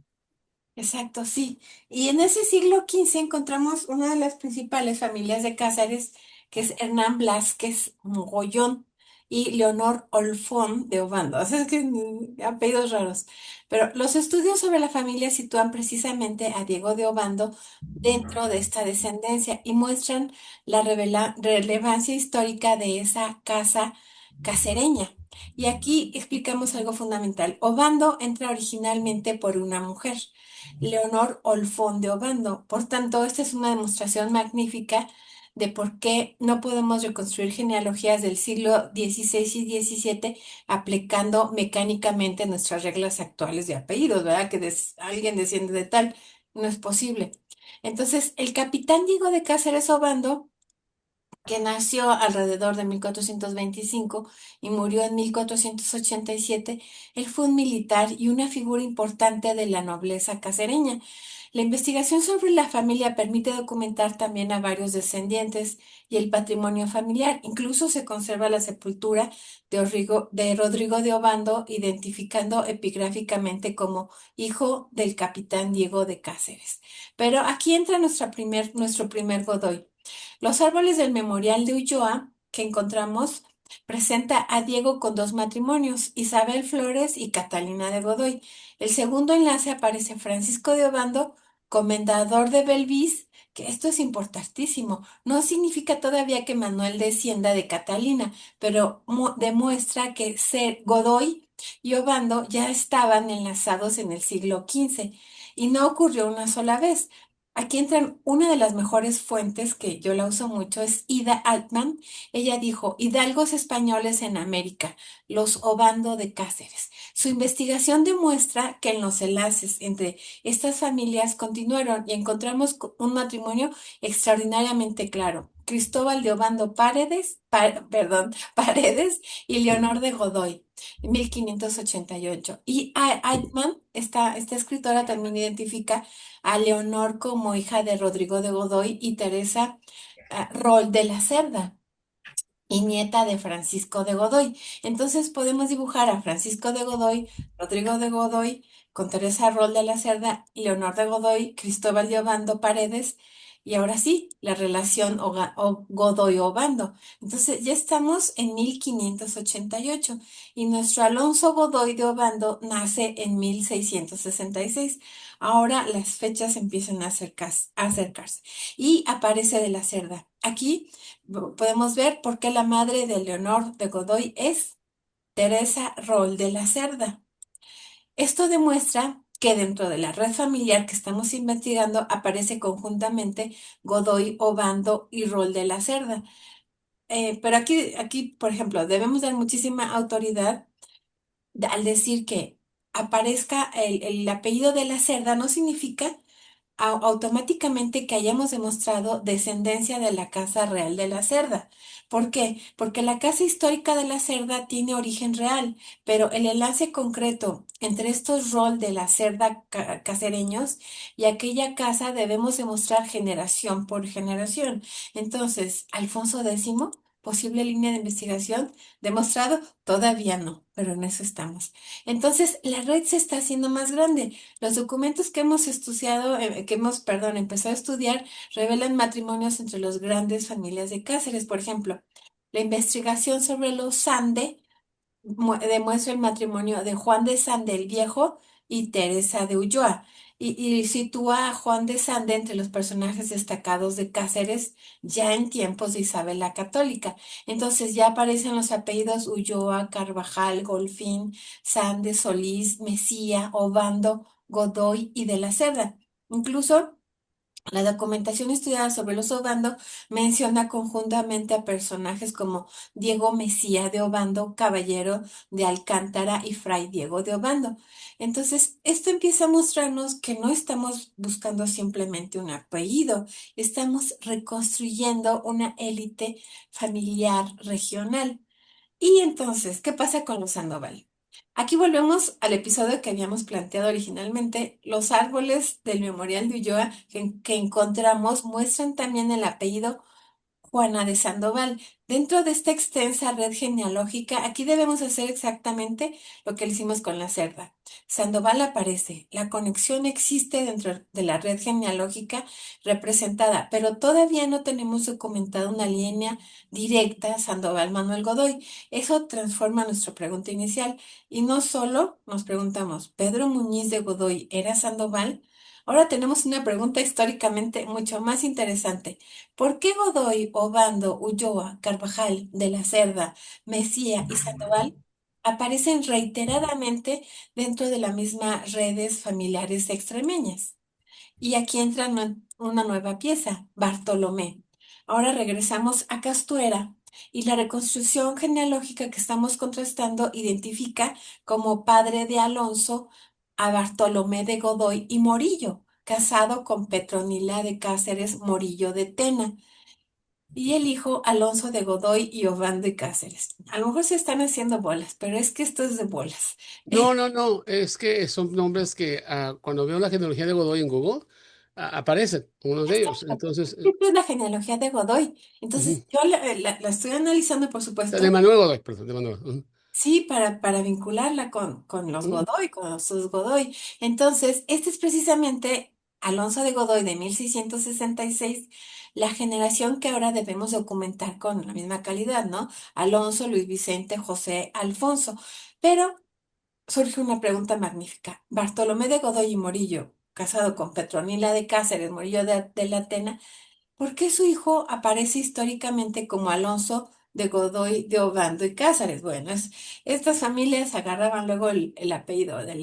Exacto, sí. Y en ese siglo XV encontramos una de las principales familias de Cáceres, que es Hernán Blázquez Mogollón y Leonor Olfón de Obando. O sea, es que apellidos raros. Pero los estudios sobre la familia sitúan precisamente a Diego de Obando dentro de esta descendencia y muestran la relevancia histórica de esa casa cacereña. Y aquí explicamos algo fundamental. Obando entra originalmente por una mujer. Leonor Olfón de Obando. Por tanto, esta es una demostración magnífica de por qué no podemos reconstruir genealogías del siglo XVI y XVII aplicando mecánicamente nuestras reglas actuales de apellidos, ¿verdad? Que alguien desciende de tal, no es posible. Entonces, el capitán Diego de Cáceres Obando, que nació alrededor de 1425 y murió en 1487, él fue un militar y una figura importante de la nobleza cacereña. La investigación sobre la familia permite documentar también a varios descendientes y el patrimonio familiar. Incluso se conserva la sepultura de Rodrigo de Obando, identificando epigráficamente como hijo del capitán Diego de Cáceres. Pero aquí entra nuestro primer Godoy. Los árboles del memorial de Ulloa que encontramos presenta a Diego con dos matrimonios, Isabel Flores y Catalina de Godoy. El segundo enlace aparece Francisco de Obando, comendador de Belvis, que esto es importantísimo. No significa todavía que Manuel descienda de Catalina, pero demuestra que ser Godoy y Obando ya estaban enlazados en el siglo XV y no ocurrió una sola vez. Aquí entran una de las mejores fuentes que yo la uso mucho, es Ida Altman. Ella dijo, Hidalgos españoles en América, los Obando de Cáceres. Su investigación demuestra que en los enlaces entre estas familias continuaron y encontramos un matrimonio extraordinariamente claro. Cristóbal de Obando Paredes y Leonor de Godoy, en 1588. Y Altman, esta escritora, también identifica a Leonor como hija de Rodrigo de Godoy y Teresa Rol de la Cerda y nieta de Francisco de Godoy. Entonces podemos dibujar a Francisco de Godoy, Rodrigo de Godoy, con Teresa Rol de la Cerda, Leonor de Godoy, Cristóbal de Obando Paredes, y ahora sí, la relación Godoy-Obando. Entonces ya estamos en 1588 y nuestro Alonso Godoy de Obando nace en 1666. Ahora las fechas empiezan a acercarse y aparece de la Cerda. Aquí podemos ver por qué la madre de Leonor de Godoy es Teresa Rol de la Cerda. Esto demuestra que dentro de la red familiar que estamos investigando aparece conjuntamente Godoy, Obando y Rol de la Cerda. Pero aquí, por ejemplo, debemos dar muchísima autoridad al decir que aparezca el apellido de la Cerda, no significa automáticamente que hayamos demostrado descendencia de la Casa Real de la Cerda. ¿Por qué? Porque la Casa Histórica de la Cerda tiene origen real, pero el enlace concreto entre estos rol de la Cerda casereños y aquella casa debemos demostrar generación por generación. Entonces, Alfonso X, posible línea de investigación, demostrado, todavía no, pero en eso estamos. Entonces, la red se está haciendo más grande. Los documentos que hemos estudiado, perdón, empezado a estudiar, revelan matrimonios entre las grandes familias de Cáceres. Por ejemplo, la investigación sobre los Sande demuestra el matrimonio de Juan de Sande el Viejo y Teresa de Ulloa. Y sitúa a Juan de Sande entre los personajes destacados de Cáceres ya en tiempos de Isabel la Católica. Entonces ya aparecen los apellidos Ulloa, Carvajal, Golfín, Sande, Solís, Mesía, Obando, Godoy y de la Cerda. Incluso la documentación estudiada sobre los Obando menciona conjuntamente a personajes como Diego Mesía de Obando, caballero de Alcántara y Fray Diego de Obando. Entonces, esto empieza a mostrarnos que no estamos buscando simplemente un apellido, estamos reconstruyendo una élite familiar regional. Y entonces, ¿qué pasa con los Sandoval? Aquí volvemos al episodio que habíamos planteado originalmente. Los árboles del Memorial de Ulloa que encontramos muestran también el apellido Juana de Sandoval. Dentro de esta extensa red genealógica, aquí debemos hacer exactamente lo que le hicimos con la cerda. Sandoval aparece, la conexión existe dentro de la red genealógica representada, pero todavía no tenemos documentada una línea directa Sandoval Manuel Godoy. Eso transforma nuestra pregunta inicial y no solo nos preguntamos, ¿Pedro Muñiz de Godoy era Sandoval? Ahora tenemos una pregunta históricamente mucho más interesante. ¿Por qué Godoy, Obando, Ulloa, Carvajal, de la Cerda, Mesía y Sandoval aparecen reiteradamente dentro de las mismas redes familiares extremeñas? Y aquí entra una nueva pieza, Bartolomé. Ahora regresamos a Castuera y la reconstrucción genealógica que estamos contrastando identifica como padre de Alonso a Bartolomé de Godoy y Morillo, casado con Petronila de Cáceres Morillo de Tena. Y el hijo Alonso de Godoy y Obando de Cáceres. A lo mejor se están haciendo bolas, pero es que esto es de bolas.
No, no, no, es que son nombres que cuando veo la genealogía de Godoy en Google, aparecen unos de ellos.
Exacto.
Entonces,
Esta es la genealogía de Godoy. Entonces,
ujú.
yo la estoy analizando, por
De
supuesto,
Manuel Godoy, perdón, de Manuel. Ujú,
sí, para vincularla con los
ujú.
Godoy, con sus Godoy. Entonces, este es precisamente Alonso de Godoy de 1666, la generación que ahora debemos documentar con la misma calidad, ¿no? Alonso, Luis Vicente, José, Alfonso. Pero surge una pregunta magnífica. Bartolomé de Godoy y Morillo, casado con Petronila de Cáceres, Morillo de la Tena, ¿por qué su hijo aparece históricamente como Alonso de Godoy de Obando y Cáceres? Bueno, estas familias agarraban luego el apellido de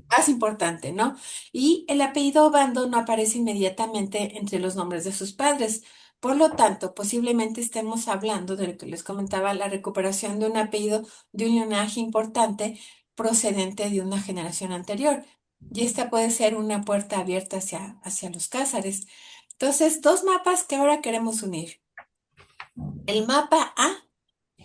más importante, ¿no? Y el apellido Obando no aparece inmediatamente entre los nombres de sus padres. Por lo tanto, posiblemente estemos hablando de lo que les comentaba, la recuperación de un apellido de un linaje importante procedente de una generación anterior. Y esta puede ser una puerta abierta hacia los Cázares. Entonces, dos mapas que ahora queremos unir. El mapa A,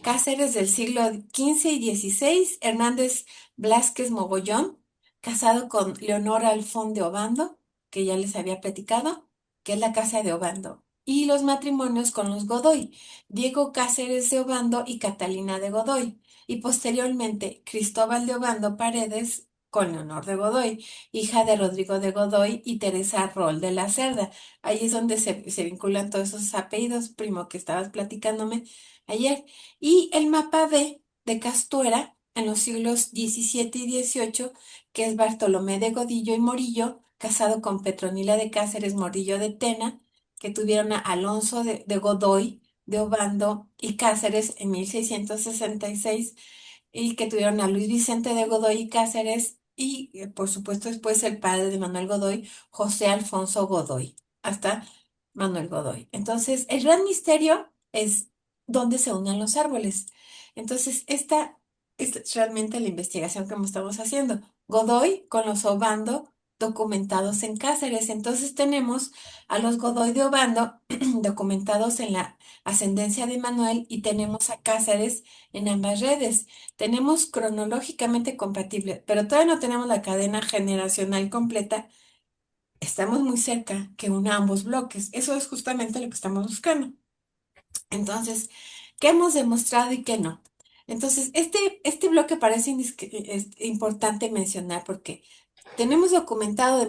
Cáceres del siglo XV y XVI, Hernández Blasquez Mogollón, casado con Leonora Alfón de Obando, que ya les había platicado, que es la casa de Obando. y los matrimonios con los Godoy, Diego Cáceres de Obando y Catalina de Godoy, y posteriormente Cristóbal de Obando Paredes con Leonor de Godoy, hija de Rodrigo de Godoy y Teresa Rol de la Cerda. Ahí es donde se vinculan todos esos apellidos, primo, que estabas platicándome ayer. Y el mapa de Castuera en los siglos XVII y XVIII, que es Bartolomé de Godillo y Morillo, casado con Petronila de Cáceres Morillo de Tena, que tuvieron a Alonso de Godoy, de Obando y Cáceres en 1666 y que tuvieron a Luis Vicente de Godoy y Cáceres y, por supuesto, después el padre de Manuel Godoy, José Alfonso Godoy, hasta Manuel Godoy. Entonces, el gran misterio es dónde se unen los árboles. Entonces, esta es realmente la investigación que estamos haciendo. Godoy con los Obando documentados en Cáceres. Entonces, tenemos a los Godoy de Obando documentados en la ascendencia de Manuel y tenemos a Cáceres en ambas redes. Tenemos cronológicamente compatible, pero todavía no tenemos la cadena generacional completa. Estamos muy cerca que una ambos bloques. Eso es justamente lo que estamos buscando. Entonces, ¿qué hemos demostrado y qué no? Entonces, este bloque parece es importante mencionar porque tenemos documentado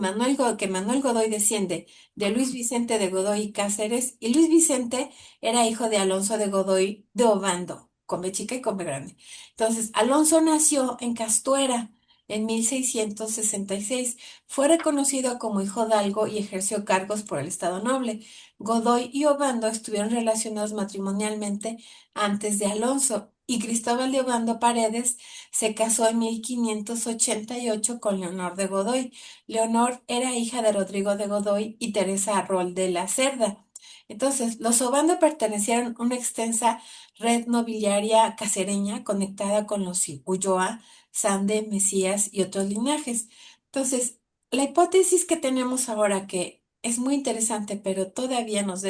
que Manuel Godoy desciende de Luis Vicente de Godoy y Cáceres, y Luis Vicente era hijo de Alonso de Godoy de Obando, con B chica y con B grande. Entonces, Alonso nació en Castuera en 1666. Fue reconocido como hijo de algo y ejerció cargos por el Estado Noble. Godoy y Obando estuvieron relacionados matrimonialmente antes de Alonso, y Cristóbal de Obando Paredes se casó en 1588 con Leonor de Godoy. Leonor era hija de Rodrigo de Godoy y Teresa Arrol de la Cerda. Entonces, los Obando pertenecieron a una extensa red nobiliaria cacereña conectada con los Ulloa, Sande, Mesías y otros linajes. Entonces, la hipótesis que tenemos ahora, que es muy interesante, pero todavía nos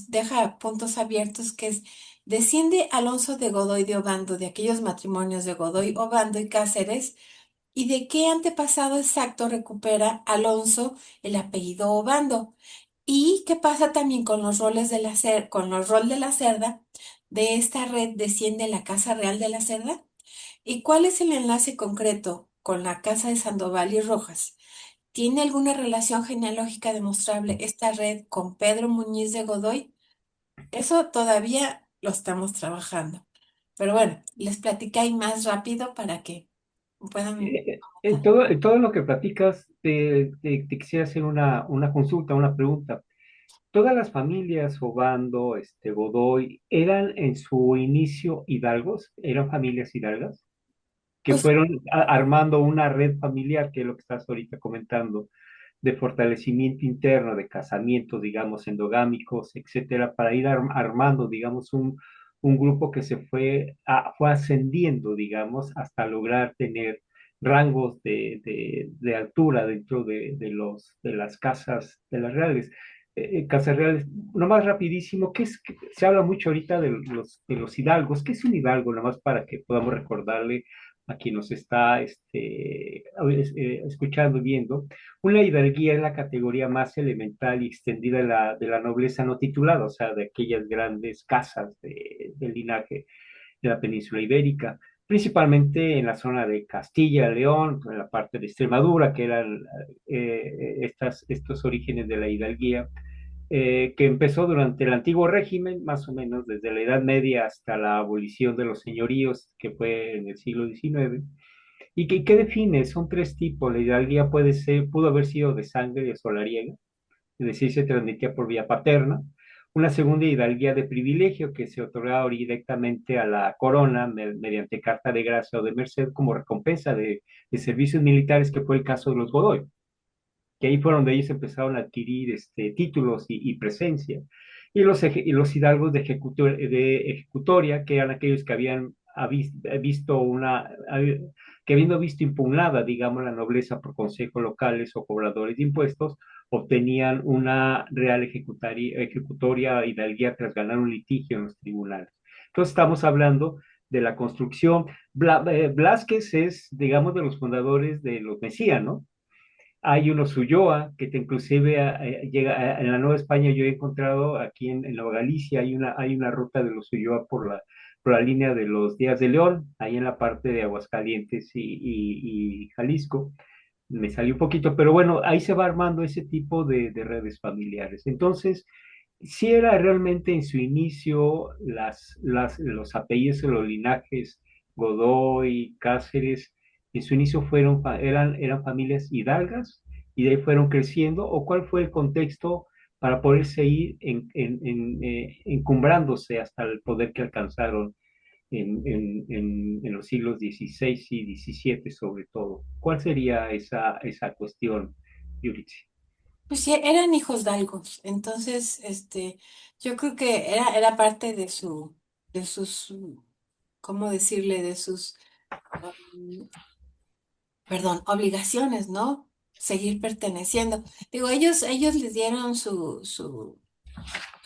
deja puntos abiertos, que es: desciende Alonso de Godoy de Obando de aquellos matrimonios de Godoy, Obando y Cáceres, y de qué antepasado exacto recupera Alonso el apellido Obando. ¿Y qué pasa también con los roles de con los rol de la Cerda? ¿De esta red desciende la Casa Real de la Cerda? ¿Y cuál es el enlace concreto con la Casa de Sandoval y Rojas? ¿Tiene alguna relación genealógica demostrable esta red con Pedro Muñiz de Godoy? Eso todavía lo estamos trabajando. Pero bueno, les platicé ahí más rápido para que puedan comentar.
En todo lo que platicas, te quisiera hacer una consulta, una pregunta. ¿Todas las familias Obando, Godoy, eran en su inicio hidalgos? ¿Eran familias hidalgas? Que
Pues
fueron armando una red familiar, que es lo que estás ahorita comentando, de fortalecimiento interno, de casamientos, digamos, endogámicos, etcétera, para ir armando, digamos, un grupo que se fue ascendiendo, digamos, hasta lograr tener rangos de altura dentro de las casas, de las reales. Casas reales, nomás rapidísimo, se habla mucho ahorita de los hidalgos? ¿Qué es un hidalgo? Nomás para que podamos recordarle a quien nos está escuchando y viendo. Una hidalguía es la categoría más elemental y extendida de la nobleza no titulada, o sea, de aquellas grandes casas del linaje de la península ibérica, principalmente en la zona de Castilla, León, en la parte de Extremadura, que eran estos orígenes de la hidalguía, que empezó durante el antiguo régimen, más o menos desde la Edad Media hasta la abolición de los señoríos, que fue en el siglo XIX. ¿Y qué define? Son tres tipos. La hidalguía pudo haber sido de sangre solariega, es decir, se transmitía por vía paterna. Una segunda hidalguía de privilegio que se otorgaba directamente a la corona mediante carta de gracia o de merced como recompensa de servicios militares, que fue el caso de los Godoy, que ahí fueron donde ellos empezaron a adquirir títulos y presencia. Y los hidalgos de ejecutoria, que eran aquellos que habían visto que habiendo visto impugnada, digamos, la nobleza por consejos locales o cobradores de impuestos, obtenían una real ejecutoria hidalguía tras ganar un litigio en los tribunales. Entonces estamos hablando de la construcción. Blázquez es, digamos, de los fundadores de los Mesías, ¿no? Hay unos Ulloa, que te inclusive llega en la Nueva España. Yo he encontrado aquí en Nueva Galicia, hay una ruta de los Ulloa por la línea de los Díaz de León, ahí en la parte de Aguascalientes y Jalisco. Me salió un poquito, pero bueno, ahí se va armando ese tipo de redes familiares. Entonces, si era realmente en su inicio los apellidos de los linajes Godoy, Cáceres, en su inicio eran familias hidalgas y de ahí fueron creciendo, o cuál fue el contexto para poderse ir encumbrándose hasta el poder que alcanzaron en los siglos XVI y XVII sobre todo. ¿Cuál sería esa cuestión, Yuritzia?
Pues sí, eran hijos dalgos, entonces, yo creo que era parte de sus, ¿cómo decirle? De sus, um, perdón, obligaciones, ¿no? Seguir perteneciendo. Digo, ellos les dieron su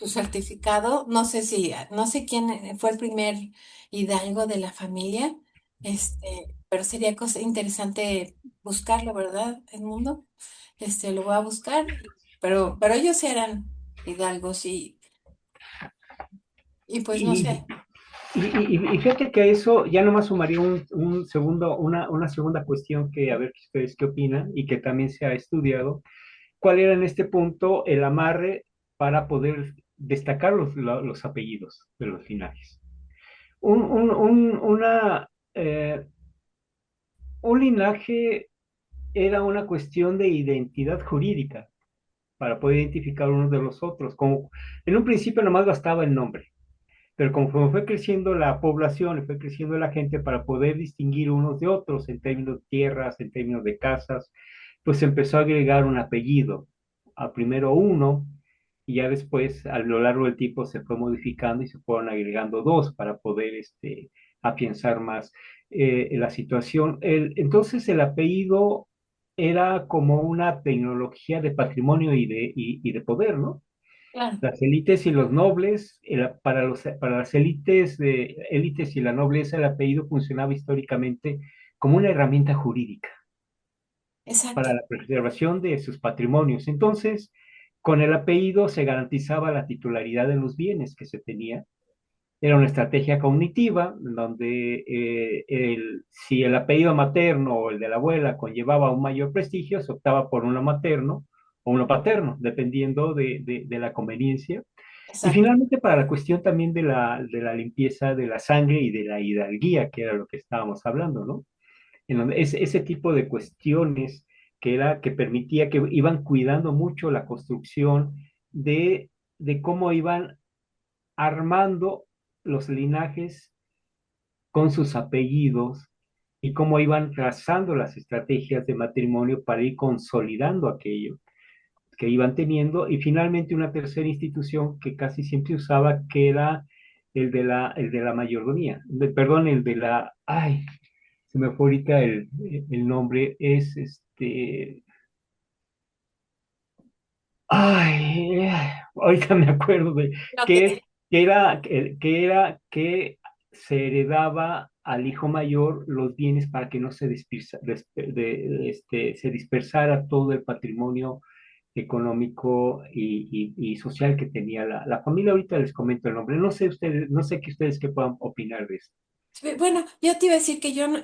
certificado, no sé quién fue el primer hidalgo de la familia, pero sería cosa interesante buscarlo, ¿verdad, Edmundo? Lo voy a buscar, pero ellos eran hidalgos y pues no
Y,
sé,
y fíjate que a eso ya nomás sumaría una segunda cuestión que a ver ustedes qué opinan y que también se ha estudiado. ¿Cuál era en este punto el amarre para poder destacar los apellidos de los linajes? Un, un, un- una, eh, un linaje era una cuestión de identidad jurídica para poder identificar unos de los otros. Como en un principio nomás bastaba el nombre, pero conforme fue creciendo la población y fue creciendo la gente para poder distinguir unos de otros en términos de tierras, en términos de casas, pues se empezó a agregar un apellido. A primero uno, y ya después a lo largo del tiempo se fue modificando y se fueron agregando dos para poder afianzar más la situación. Entonces el apellido era como una tecnología de patrimonio y de poder, ¿no?
claro,
Las élites y los nobles, para las élites y la nobleza, el apellido funcionaba históricamente como una herramienta jurídica
exacto,
para la preservación de sus patrimonios. Entonces, con el apellido se garantizaba la titularidad de los bienes que se tenía. Era una estrategia cognitiva, donde si el apellido materno o el de la abuela conllevaba un mayor prestigio, se optaba por uno materno o uno paterno, dependiendo de la conveniencia. Y
exacto.
finalmente para la cuestión también de la limpieza de la sangre y de la hidalguía, que era lo que estábamos hablando, ¿no? En donde ese tipo de cuestiones que permitía que iban cuidando mucho la construcción de cómo iban armando los linajes con sus apellidos y cómo iban trazando las estrategias de matrimonio para ir consolidando aquello que iban teniendo, y finalmente una tercera institución que casi siempre usaba, que era el de la mayordomía, perdón, ay, se me fue ahorita el nombre, es ay, ahorita me acuerdo de
Lo que,
que, que se heredaba al hijo mayor los bienes para que no se dispersara todo el patrimonio económico y social que tenía la familia. Ahorita les comento el nombre. No sé ustedes, no sé qué ustedes qué puedan opinar de esto.
sí, bueno, yo te iba a decir que yo no,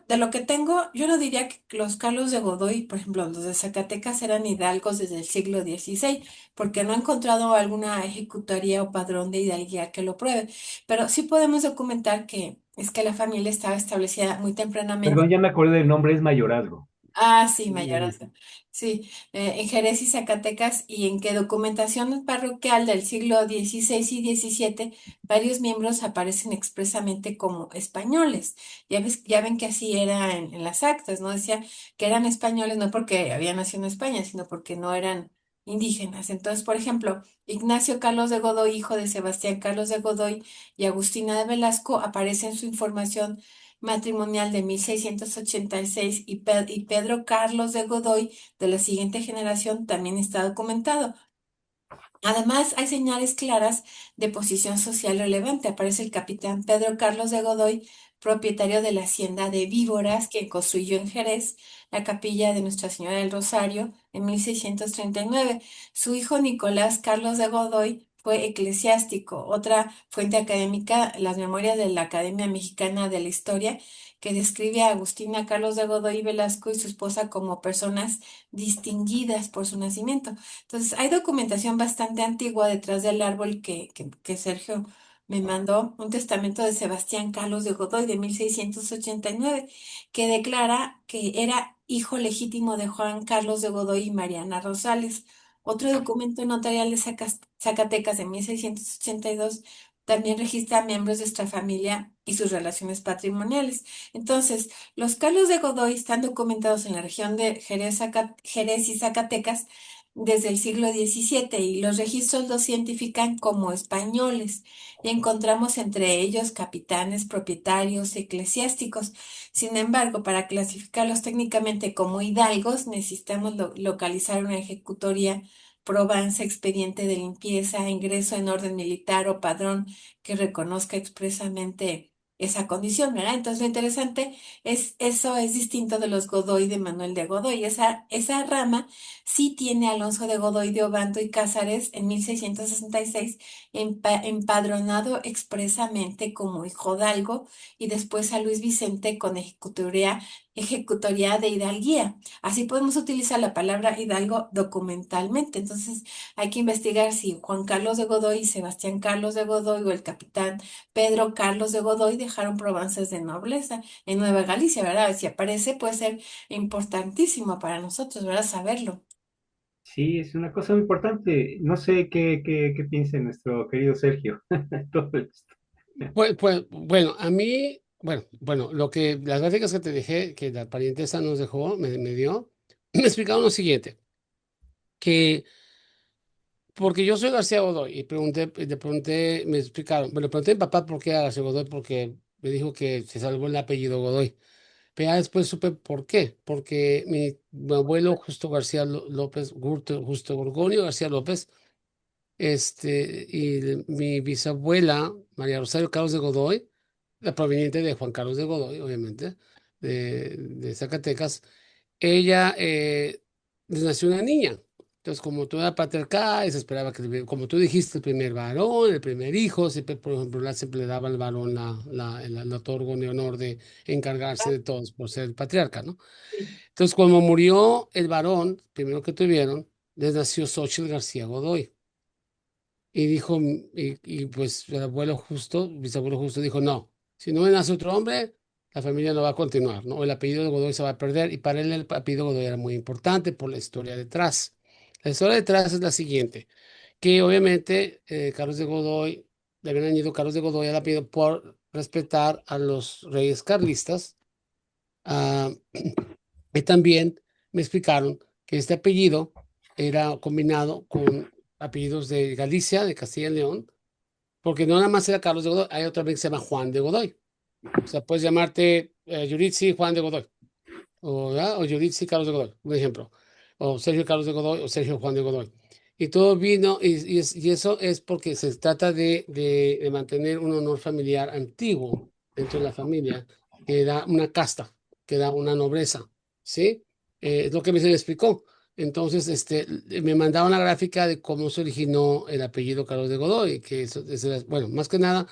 de lo que tengo, yo no diría que los Carlos de Godoy, por ejemplo, los de Zacatecas eran hidalgos desde el siglo XVI, porque no he encontrado alguna ejecutoría o padrón de hidalguía que lo pruebe, pero sí podemos documentar que es que la familia estaba establecida muy tempranamente.
Perdón, ya me acordé del nombre, es mayorazgo.
Ah, sí, mayorazgo. Sí, en Jerez y Zacatecas y en que documentación parroquial del siglo XVI y XVII, varios miembros aparecen expresamente como españoles. Ya ven que así era en las actas, ¿no? Decía que eran españoles no porque habían nacido en España, sino porque no eran indígenas. Entonces, por ejemplo, Ignacio Carlos de Godoy, hijo de Sebastián Carlos de Godoy y Agustina de Velasco, aparece en su información matrimonial de 1686 y Pedro Carlos de Godoy de la siguiente generación también está documentado. Además, hay señales claras de posición social relevante. Aparece el capitán Pedro Carlos de Godoy, propietario de la hacienda de Víboras, quien construyó en Jerez la capilla de Nuestra Señora del Rosario en 1639. Su hijo Nicolás Carlos de Godoy fue eclesiástico. Otra fuente académica, las memorias de la Academia Mexicana de la Historia, que describe a Agustina Carlos de Godoy Velasco y su esposa como personas distinguidas por su nacimiento. Entonces, hay documentación bastante antigua detrás del árbol que Sergio me mandó, un testamento de Sebastián Carlos de Godoy de 1689, que declara que era hijo legítimo de Juan Carlos de Godoy y Mariana Rosales. Otro documento notarial de Zacatecas de 1682 también registra a miembros de esta familia y sus relaciones patrimoniales. Entonces, los Carlos de Godoy están documentados en la región de Jerez, Jerez y Zacatecas desde el siglo XVII y los registros los identifican como españoles y encontramos entre ellos capitanes, propietarios, eclesiásticos. Sin embargo, para clasificarlos técnicamente como hidalgos, necesitamos localizar una ejecutoria, probanza, expediente de limpieza, ingreso en orden militar o padrón que reconozca expresamente esa condición, ¿verdad? Entonces, lo interesante es, eso es distinto de los Godoy de Manuel de Godoy. Esa rama sí tiene a Alonso de Godoy de Obando y Cázares en 1666 empadronado expresamente como hijodalgo y después a Luis Vicente con ejecutoría de hidalguía. Así podemos utilizar la palabra hidalgo documentalmente. Entonces hay que investigar si Juan Carlos de Godoy y Sebastián Carlos de Godoy o el capitán Pedro Carlos de Godoy dejaron probanzas de nobleza en Nueva Galicia, ¿verdad? Si aparece puede ser importantísimo para nosotros, ¿verdad? Saberlo.
Sí, es una cosa muy importante. No sé qué piensa nuestro querido Sergio. Todo esto.
Bueno, a mí, las gráficas que te dejé, que la pariente esa nos dejó, me dio, me explicaron lo siguiente, que porque yo soy García Godoy y le pregunté, me explicaron, bueno, le pregunté a mi papá por qué era García Godoy, porque me dijo que se salvó el apellido Godoy. Pero ya después supe por qué, porque mi abuelo Justo García López, Justo Gorgonio García López, y mi bisabuela María Rosario Carlos de Godoy, la proveniente de Juan Carlos de Godoy, obviamente, de Zacatecas, ella les nació una niña. Entonces, como toda patriarcal, se esperaba que, como tú dijiste, el primer varón, el primer hijo, siempre, por ejemplo, siempre le daba al varón el otorgo de honor de encargarse de todos por ser el patriarca, ¿no? Entonces, cuando murió el varón, primero que tuvieron, les nació Xóchitl García Godoy. Y dijo, pues el abuelo justo, bisabuelo justo dijo, no, si no me nace otro hombre, la familia no va a continuar, ¿no? El apellido de Godoy se va a perder y para él el apellido Godoy era muy importante por la historia detrás. La historia detrás es la siguiente, que obviamente Carlos de Godoy, le habían añadido Carlos de Godoy al apellido por respetar a los reyes carlistas. ah, y también me explicaron que este apellido era combinado con apellidos de Galicia, de Castilla y León, porque no nada más era Carlos de Godoy, hay otra vez que se llama Juan de Godoy. O sea, puedes llamarte Yuritsi Juan de Godoy, o, ¿verdad? O Yuritsi Carlos de Godoy, un ejemplo. O Sergio Carlos de Godoy, o Sergio Juan de Godoy. Y todo vino, y eso es porque se trata de mantener un honor familiar antiguo dentro de la familia, que da una casta, que da una nobleza, ¿sí? Es lo que me se me explicó. Entonces, me mandaba una gráfica de cómo se originó el apellido Carlos de Godoy, que bueno, más que nada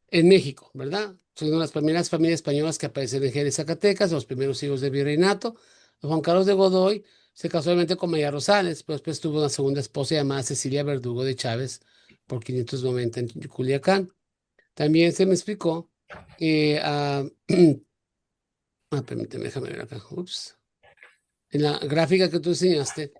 en México, ¿verdad? Son una de las primeras familias españolas que aparecen en Jerez, Zacatecas, los primeros hijos del virreinato. Juan Carlos de Godoy se casó obviamente con María Rosales, pero después tuvo una segunda esposa llamada Cecilia Verdugo de Chávez por 590 en Culiacán. También se me explicó que, permíteme, déjame ver acá, ups. En la gráfica que tú enseñaste,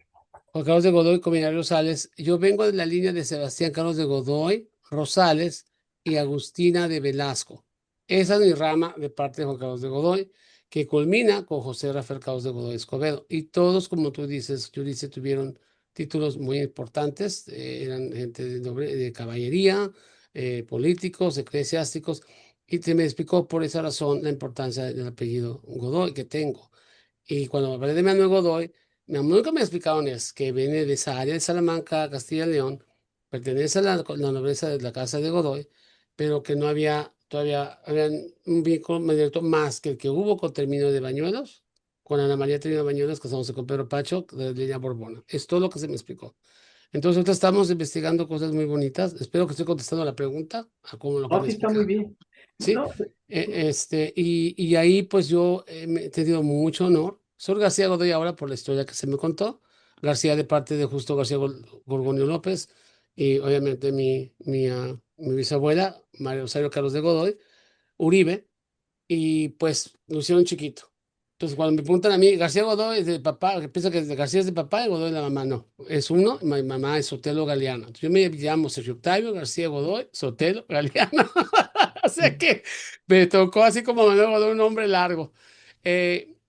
Juan Carlos de Godoy con María Rosales. Yo vengo de la línea de Sebastián Carlos de Godoy, Rosales y Agustina de Velasco. Esa es mi rama de parte de Juan Carlos de Godoy, que culmina con José Rafael Carlos de Godoy Escobedo. Y todos, como tú dices, Yurice, tuvieron títulos muy importantes, eran gente de caballería, políticos, eclesiásticos, y se me explicó por esa razón la importancia del apellido Godoy que tengo. Y cuando hablé de Manuel Godoy, nunca me explicaron es que viene de esa área de Salamanca, Castilla y León, pertenece a la nobleza de la casa de Godoy, pero que no había habían un vínculo más directo más que el que hubo con Termino de Bañuelos, con Ana María Termino de Bañuelos, casándose con Pedro Pacho, de línea Borbona. Es todo lo que se me explicó. Entonces, ahorita estamos investigando cosas muy bonitas. Espero que esté contestando la pregunta, a cómo lo que
No,
me
sí está muy
explicaron.
bien.
Sí,
No,
y ahí pues yo me he tenido mucho honor. Soy García Godoy ahora por la historia que se me contó. García de parte de Justo García Gorgonio López y obviamente mi bisabuela, María Rosario Carlos de Godoy, Uribe, y pues lo hicieron chiquito. Entonces, cuando me preguntan a mí, García Godoy es de papá, que piensa que García es de papá y Godoy es de la mamá, no, es uno, mi mamá es Sotelo Galeano. Entonces, yo me llamo Sergio Octavio García Godoy, Sotelo Galeano. O sea que me tocó así como Manuel Godoy, un nombre largo.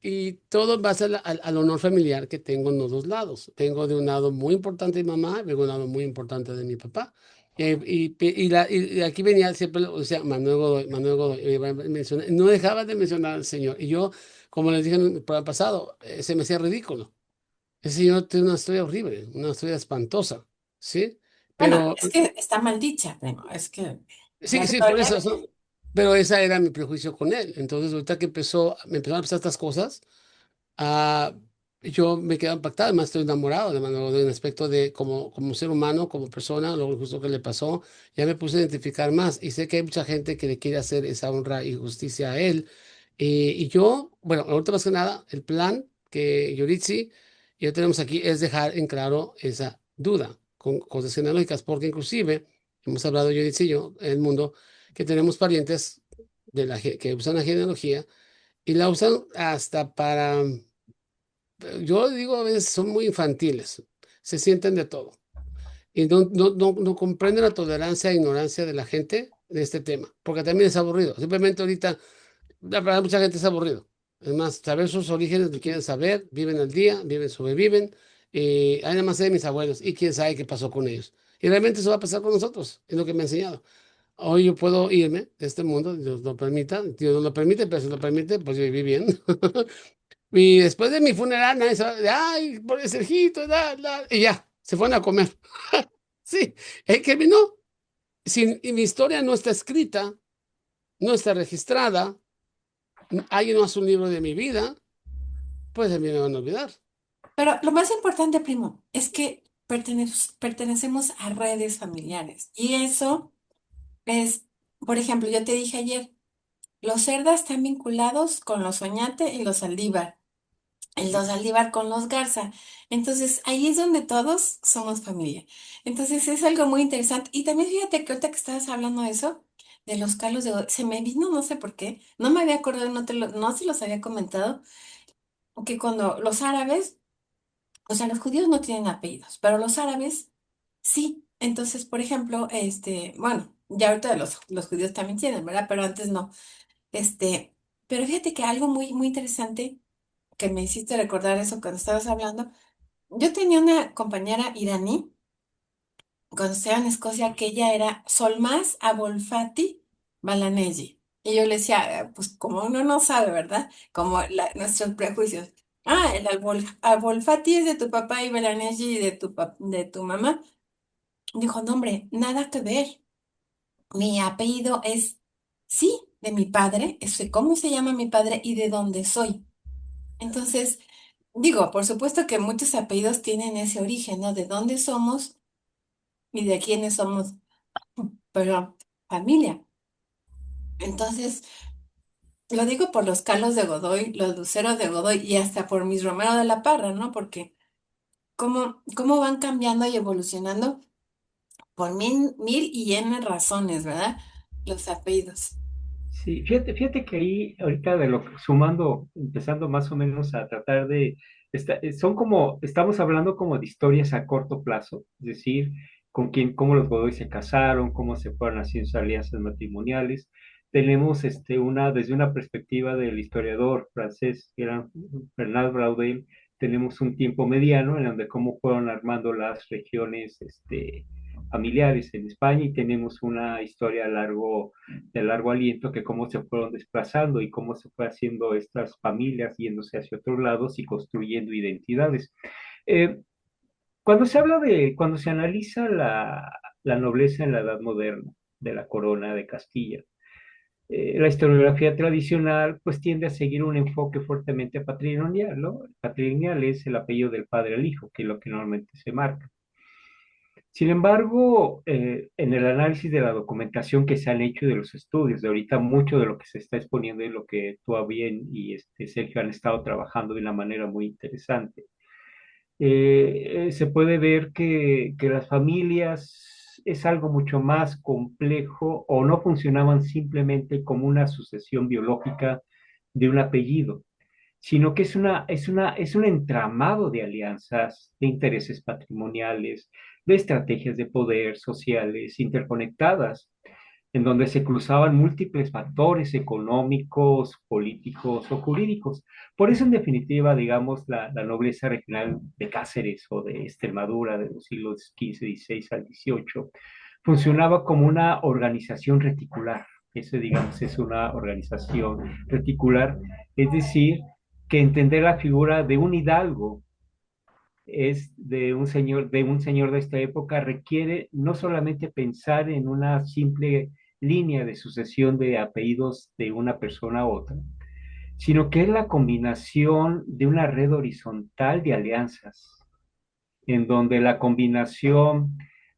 Y todo en base al honor familiar que tengo en los dos lados. Tengo de un lado muy importante de mi mamá, de un lado muy importante de mi papá. Y aquí venía siempre, o sea, Manuel Godoy, no dejaba de mencionar al Señor. Y yo, como les dije en el programa pasado, se me hacía ridículo. Ese señor tiene una historia horrible, una historia espantosa, ¿sí?
Bueno,
Pero
es que está mal dicha, primo. Es que la
sí, sí, por
historia,
eso, pero esa era mi prejuicio con él. Entonces, ahorita que me empezaron a pasar estas cosas, ah, yo me quedé impactado, además estoy enamorado de Manuel Godoy en aspecto de como ser humano, como persona, lo justo que le pasó, ya me puse a identificar más y sé que hay mucha gente que le quiere hacer esa honra y justicia a él. Y yo, bueno, ahorita más que nada, el plan que Yoritzi y yo tenemos aquí es dejar en claro esa duda con cosas genealógicas, porque inclusive hemos hablado Yoritzi y yo, en el mundo, que tenemos parientes que usan la genealogía y la usan hasta para yo digo, a veces son muy infantiles, se sienten de todo y no comprenden la tolerancia e ignorancia de la gente de este tema, porque también es aburrido. Simplemente ahorita, la verdad, mucha gente es aburrido. Es más, saber sus orígenes, lo quieren saber, viven al día, viven, sobreviven. Y hay nada más de mis abuelos y quién sabe qué pasó con ellos. Y realmente eso va a pasar con nosotros, es lo que me ha enseñado. Hoy yo puedo irme de este mundo, Dios lo permita, Dios no lo permite, pero si lo permite, pues yo viví bien. Y después de mi funeral, nadie se va, ay, por el Sergito, y ya, se fueron a comer. Sí, que vino, y mi historia no está escrita, no está registrada, alguien no hace un libro de mi vida, pues a mí me van a olvidar.
pero lo más importante, primo, es que pertenecemos a redes familiares. Y eso es, por ejemplo, yo te dije ayer, los Cerdas están vinculados con los Oñate y los Saldívar. El Dos Aldívar con los Garza. Entonces, ahí es donde todos somos familia. Entonces, es algo muy interesante. Y también fíjate que ahorita que estabas hablando de eso, de los Carlos se me vino, no sé por qué, no me había acordado, no se los había comentado, que cuando los árabes, o sea, los judíos no tienen apellidos, pero los árabes sí. Entonces, por ejemplo, bueno, ya ahorita los judíos también tienen, ¿verdad? Pero antes no. Este, pero fíjate que algo muy, muy interesante que me hiciste recordar eso cuando estabas hablando. Yo tenía una compañera iraní cuando estaba en Escocia que ella era Solmaz Abolfati Balanesi. Y yo le decía, pues como uno no sabe, ¿verdad? Como nuestros prejuicios. Ah, el Abolfati es de tu papá y Balanesi de de tu mamá. Dijo, no, hombre, nada que ver. Mi apellido es, sí, de mi padre, es de cómo se llama mi padre y de dónde soy. Entonces, digo, por supuesto que muchos apellidos tienen ese origen, ¿no? De dónde somos y de quiénes somos, pero familia. Entonces, lo digo por los Carlos de Godoy, los Luceros de Godoy y hasta por mis Romero de la Parra, ¿no? Porque cómo van cambiando y evolucionando por mil y n razones, ¿verdad? Los apellidos.
sí, fíjate que ahí, ahorita de lo que sumando, empezando más o menos a tratar de, son como, estamos hablando como de historias a corto plazo, es decir, con quién, cómo los Godoy se casaron, cómo se fueron haciendo sus alianzas matrimoniales. Tenemos desde una perspectiva del historiador francés, que era Bernard Braudel, tenemos un tiempo mediano en donde cómo fueron armando las regiones, familiares en España y tenemos una historia de largo aliento que cómo se fueron desplazando y cómo se fue haciendo estas familias yéndose hacia otros lados y construyendo identidades. Eh, cuando se habla cuando se analiza la nobleza en la Edad Moderna de la corona de Castilla. La historiografía tradicional pues tiende a seguir un enfoque fuertemente patrilineal, ¿no? Patrilineal es el apellido del padre al hijo, que es lo que normalmente se marca. Sin embargo, en el análisis de la documentación que se han hecho y de los estudios, de ahorita mucho de lo que se está exponiendo y lo que tú, bien y Sergio han estado trabajando de una manera muy interesante, se puede ver que las familias es algo mucho más complejo o no funcionaban simplemente como una sucesión biológica de un apellido, sino que es un entramado de alianzas, de intereses patrimoniales, de estrategias de poder sociales interconectadas, en donde se cruzaban múltiples factores económicos, políticos o jurídicos. Por eso, en definitiva, digamos, la nobleza regional de Cáceres o de Extremadura de los siglos XV, XVI al XVIII funcionaba como una organización reticular. Eso, digamos, es una organización reticular, es decir, que entender la figura de un hidalgo es de un señor de esta época requiere no solamente pensar en una simple línea de sucesión de apellidos de una persona a otra, sino que es la combinación de una red horizontal de alianzas, en donde la combinación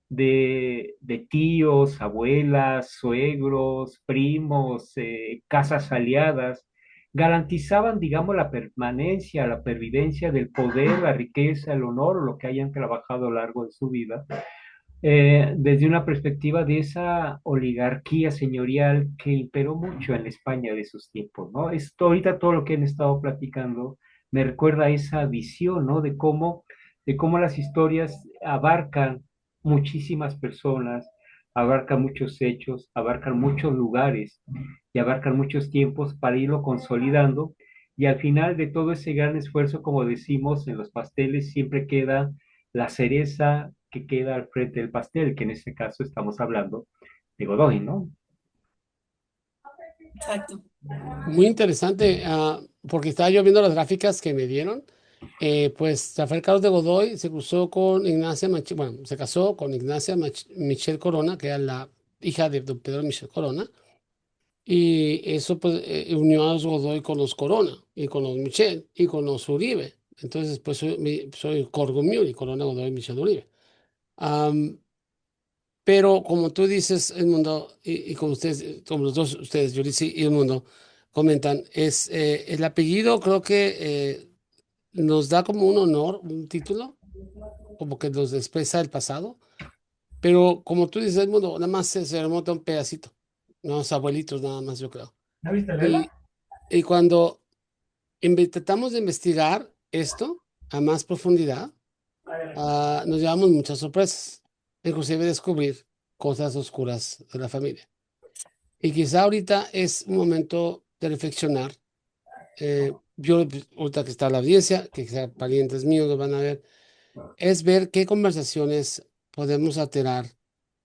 de tíos, abuelas, suegros, primos, casas aliadas, garantizaban, digamos, la permanencia, la pervivencia del poder, la riqueza, el honor, o lo que hayan trabajado a lo largo de su vida, desde una perspectiva de esa oligarquía señorial que imperó mucho en la España de esos tiempos, ¿no? Esto, ahorita todo lo que han estado platicando me recuerda a esa visión, ¿no? De cómo las historias abarcan muchísimas personas, abarcan muchos hechos, abarcan muchos lugares y abarcan muchos tiempos para irlo consolidando. Y al final de todo ese gran esfuerzo, como decimos en los pasteles, siempre queda la cereza que queda al frente del pastel, que en este caso estamos hablando de Godoy, ¿no?
Exacto.
Muy interesante, porque estaba yo viendo las gráficas que me dieron. Pues Rafael Carlos de Godoy se cruzó con bueno, se casó con Michel Corona, que era la hija de don Pedro Michel Corona, y eso pues unió a los Godoy con los Corona, y con los Michel, y con los Uribe. Entonces, pues soy Corgomiul y Corona Godoy Michel Uribe. Am, pero como tú dices, el mundo, y como ustedes, como los dos, ustedes, Yuricy y el mundo, comentan, es el apellido, creo que nos da como un honor, un título, como que nos expresa el pasado, pero como tú dices, el mundo nada más se remonta un pedacito, los abuelitos nada más, yo creo.
¿No viste Lela?
Y, y cuando tratamos de investigar esto a más profundidad, nos llevamos muchas sorpresas, inclusive descubrir cosas oscuras de la familia. Y quizá ahorita es un momento de reflexionar. Yo, pues, ahorita que está la audiencia, que quizá parientes míos lo van a ver, es ver qué conversaciones podemos alterar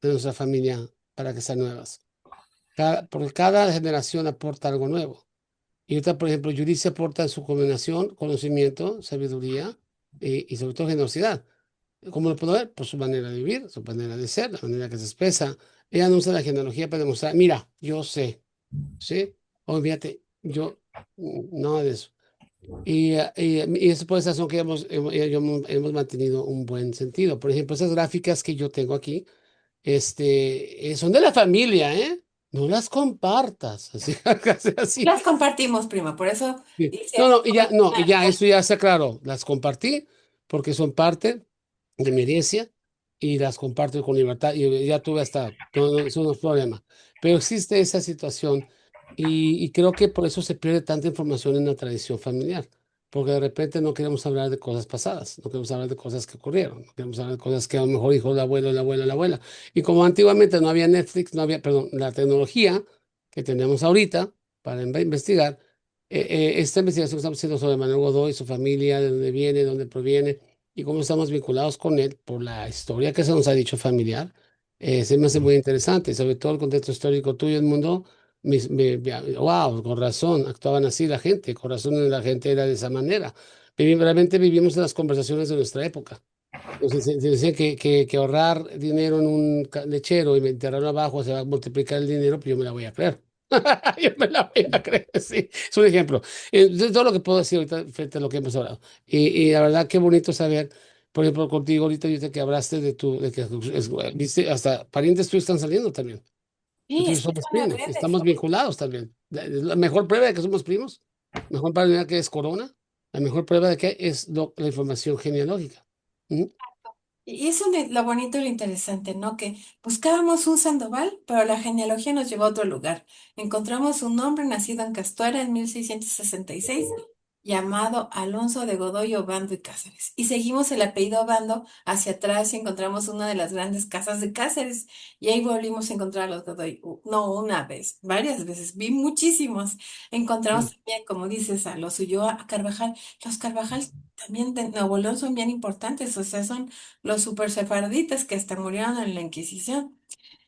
de nuestra familia para que sean nuevas. Porque cada generación aporta algo nuevo. Y ahorita, por ejemplo, Yurice aporta en su combinación conocimiento, sabiduría y sobre todo generosidad. ¿Cómo lo puedo ver? Por su manera de vivir, su manera de ser, la manera que se expresa. Ella no usa la genealogía para demostrar, mira, yo sé, ¿sí? O fíjate, yo, nada de eso. Y es por esa razón que ella y yo hemos mantenido un buen sentido. Por ejemplo, esas gráficas que yo tengo aquí, son de la familia, ¿eh? No las compartas, así, casi así.
Las compartimos, prima, por eso
Sí.
dice
No,
ahí.
no, y ya, no, y ya, eso ya está claro. Las compartí porque son parte de mi herencia y las comparto con libertad. Y ya tuve hasta, no, no, eso no es problema. Pero existe esa situación y creo que por eso se pierde tanta información en la tradición familiar. Porque de repente no queremos hablar de cosas pasadas, no queremos hablar de cosas que ocurrieron, no queremos hablar de cosas que a lo mejor dijo el abuelo, la abuela, la abuela. Y como antiguamente no había Netflix, no había, perdón, la tecnología que tenemos ahorita para investigar, esta investigación que estamos haciendo sobre Manuel Godoy, su familia, de dónde viene, de dónde proviene y cómo estamos vinculados con él por la historia que se nos ha dicho familiar, se me hace muy interesante, sobre todo el contexto histórico tuyo, el mundo. Wow, con razón, actuaban así la gente, con razón la gente era de esa manera. Realmente vivimos las conversaciones de nuestra época. Entonces, se decía que ahorrar dinero en un lechero y enterrarlo abajo se va a multiplicar el dinero, pues yo me la voy a creer. Yo me la voy a creer, sí. Es un ejemplo. Es todo lo que puedo decir ahorita frente a lo que hemos hablado. Y la verdad, qué bonito saber, por ejemplo, contigo ahorita, ahorita que hablaste de que viste, hasta parientes tuyos están saliendo también. Que
Sí,
tú y yo
es que
somos
son las
primos,
redes.
estamos vinculados también. La mejor prueba de que somos primos, mejor prueba de que es corona, la mejor prueba de que es la información genealógica. ¿Mm?
Y eso es lo bonito y lo interesante, ¿no? Que buscábamos un Sandoval, pero la genealogía nos llevó a otro lugar. Encontramos un hombre nacido en Castuera en 1666, llamado Alonso de Godoy Obando y Cáceres. Y seguimos el apellido Obando hacia atrás y encontramos una de las grandes casas de Cáceres. Y ahí volvimos a encontrar a los Godoy. No una vez, varias veces, vi muchísimos. Encontramos también, como dices, a los Ulloa, a Carvajal. Los Carvajal también de Nuevo León son bien importantes, o sea, son los super sefarditas que hasta murieron en la Inquisición.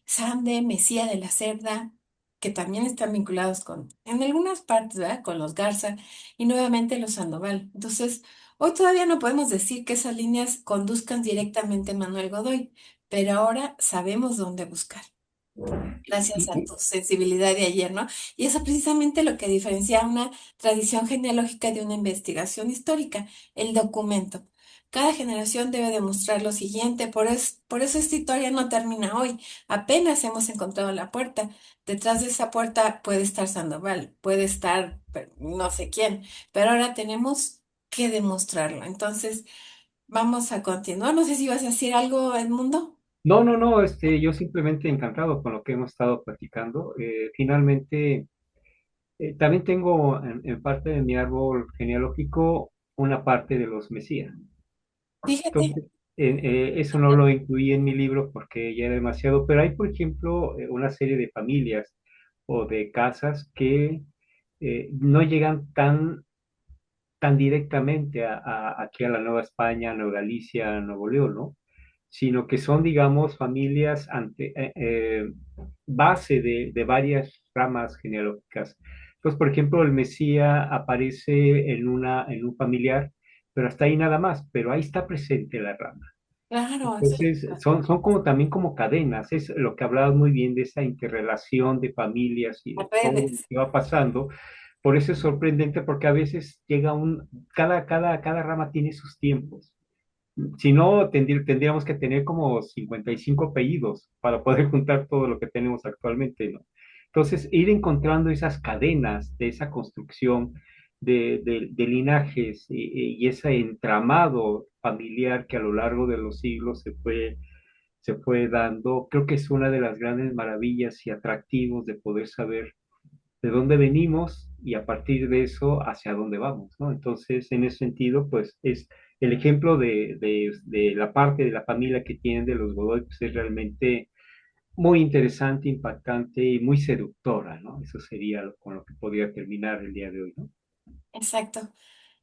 Sande, Mesía de la Cerda, que también están vinculados con, en algunas partes, ¿verdad? Con los Garza y nuevamente los Sandoval. Entonces, hoy todavía no podemos decir que esas líneas conduzcan directamente a Manuel Godoy, pero ahora sabemos dónde buscar gracias a tu sensibilidad de ayer, ¿no? Y eso precisamente lo que diferencia una tradición genealógica de una investigación histórica, el documento. Cada generación debe demostrar lo siguiente, por eso esta historia no termina hoy. Apenas hemos encontrado la puerta. Detrás de esa puerta puede estar Sandoval, puede estar no sé quién, pero ahora tenemos que demostrarlo. Entonces, vamos a continuar. No sé si vas a decir algo, Edmundo.
No, no, no, yo simplemente encantado con lo que hemos estado platicando. Finalmente, también tengo en parte de mi árbol genealógico una parte de los Mesías.
Fíjate.
Entonces, eso no lo incluí en mi libro porque ya era demasiado, pero hay, por ejemplo, una serie de familias o de casas que no llegan tan directamente aquí a la Nueva España, Nueva Galicia, Nuevo León, ¿no? Sino que son, digamos, familias base de varias ramas genealógicas. Entonces, por ejemplo, el Mesía aparece en un familiar, pero hasta ahí nada más, pero ahí está presente la rama.
Claro, eso es
Entonces, son como también como cadenas, es lo que hablabas muy bien de esa interrelación de familias y
las
de todo lo
redes.
que va pasando. Por eso es sorprendente porque a veces llega cada rama tiene sus tiempos. Si no, tendríamos que tener como 55 apellidos para poder juntar todo lo que tenemos actualmente, ¿no? Entonces, ir encontrando esas cadenas de esa construcción de linajes y ese entramado familiar que a lo largo de los siglos se fue dando, creo que es una de las grandes maravillas y atractivos de poder saber de dónde venimos y a partir de eso hacia dónde vamos, ¿no? Entonces, en ese sentido, pues es el ejemplo de la parte de la familia que tienen de los Godoy, pues es realmente muy interesante, impactante y muy seductora, ¿no? Eso sería con lo que podría terminar el día de hoy, ¿no?
Exacto.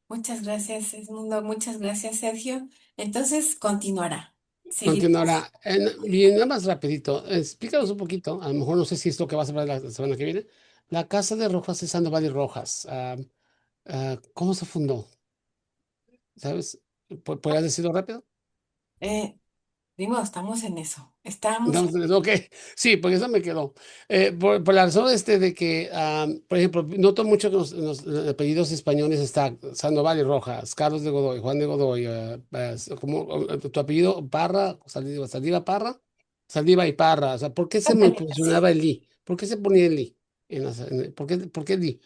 Muchas gracias, Edmundo. Muchas gracias, Sergio. Entonces, continuará. Seguiremos.
Continuará. Bien, nada más rapidito. Explícanos un poquito. A lo mejor no sé si es lo que vas a hablar la semana que viene. La Casa de Rojas es Sandoval y Rojas. ¿Cómo se fundó? ¿Sabes? ¿Podrías decirlo rápido?
Eh, Primo, estamos en eso. Estamos.
Entonces, ok, sí, porque eso me quedó. Por la razón de que, por ejemplo, noto mucho que los apellidos españoles está Sandoval y Rojas, Carlos de Godoy, Juan de Godoy, como tu apellido Parra, Saldiva Parra, Saldiva y Parra. O sea, ¿por qué se
Ándale, así.
mencionaba el I? ¿Por qué se ponía el I? ¿Por qué el I?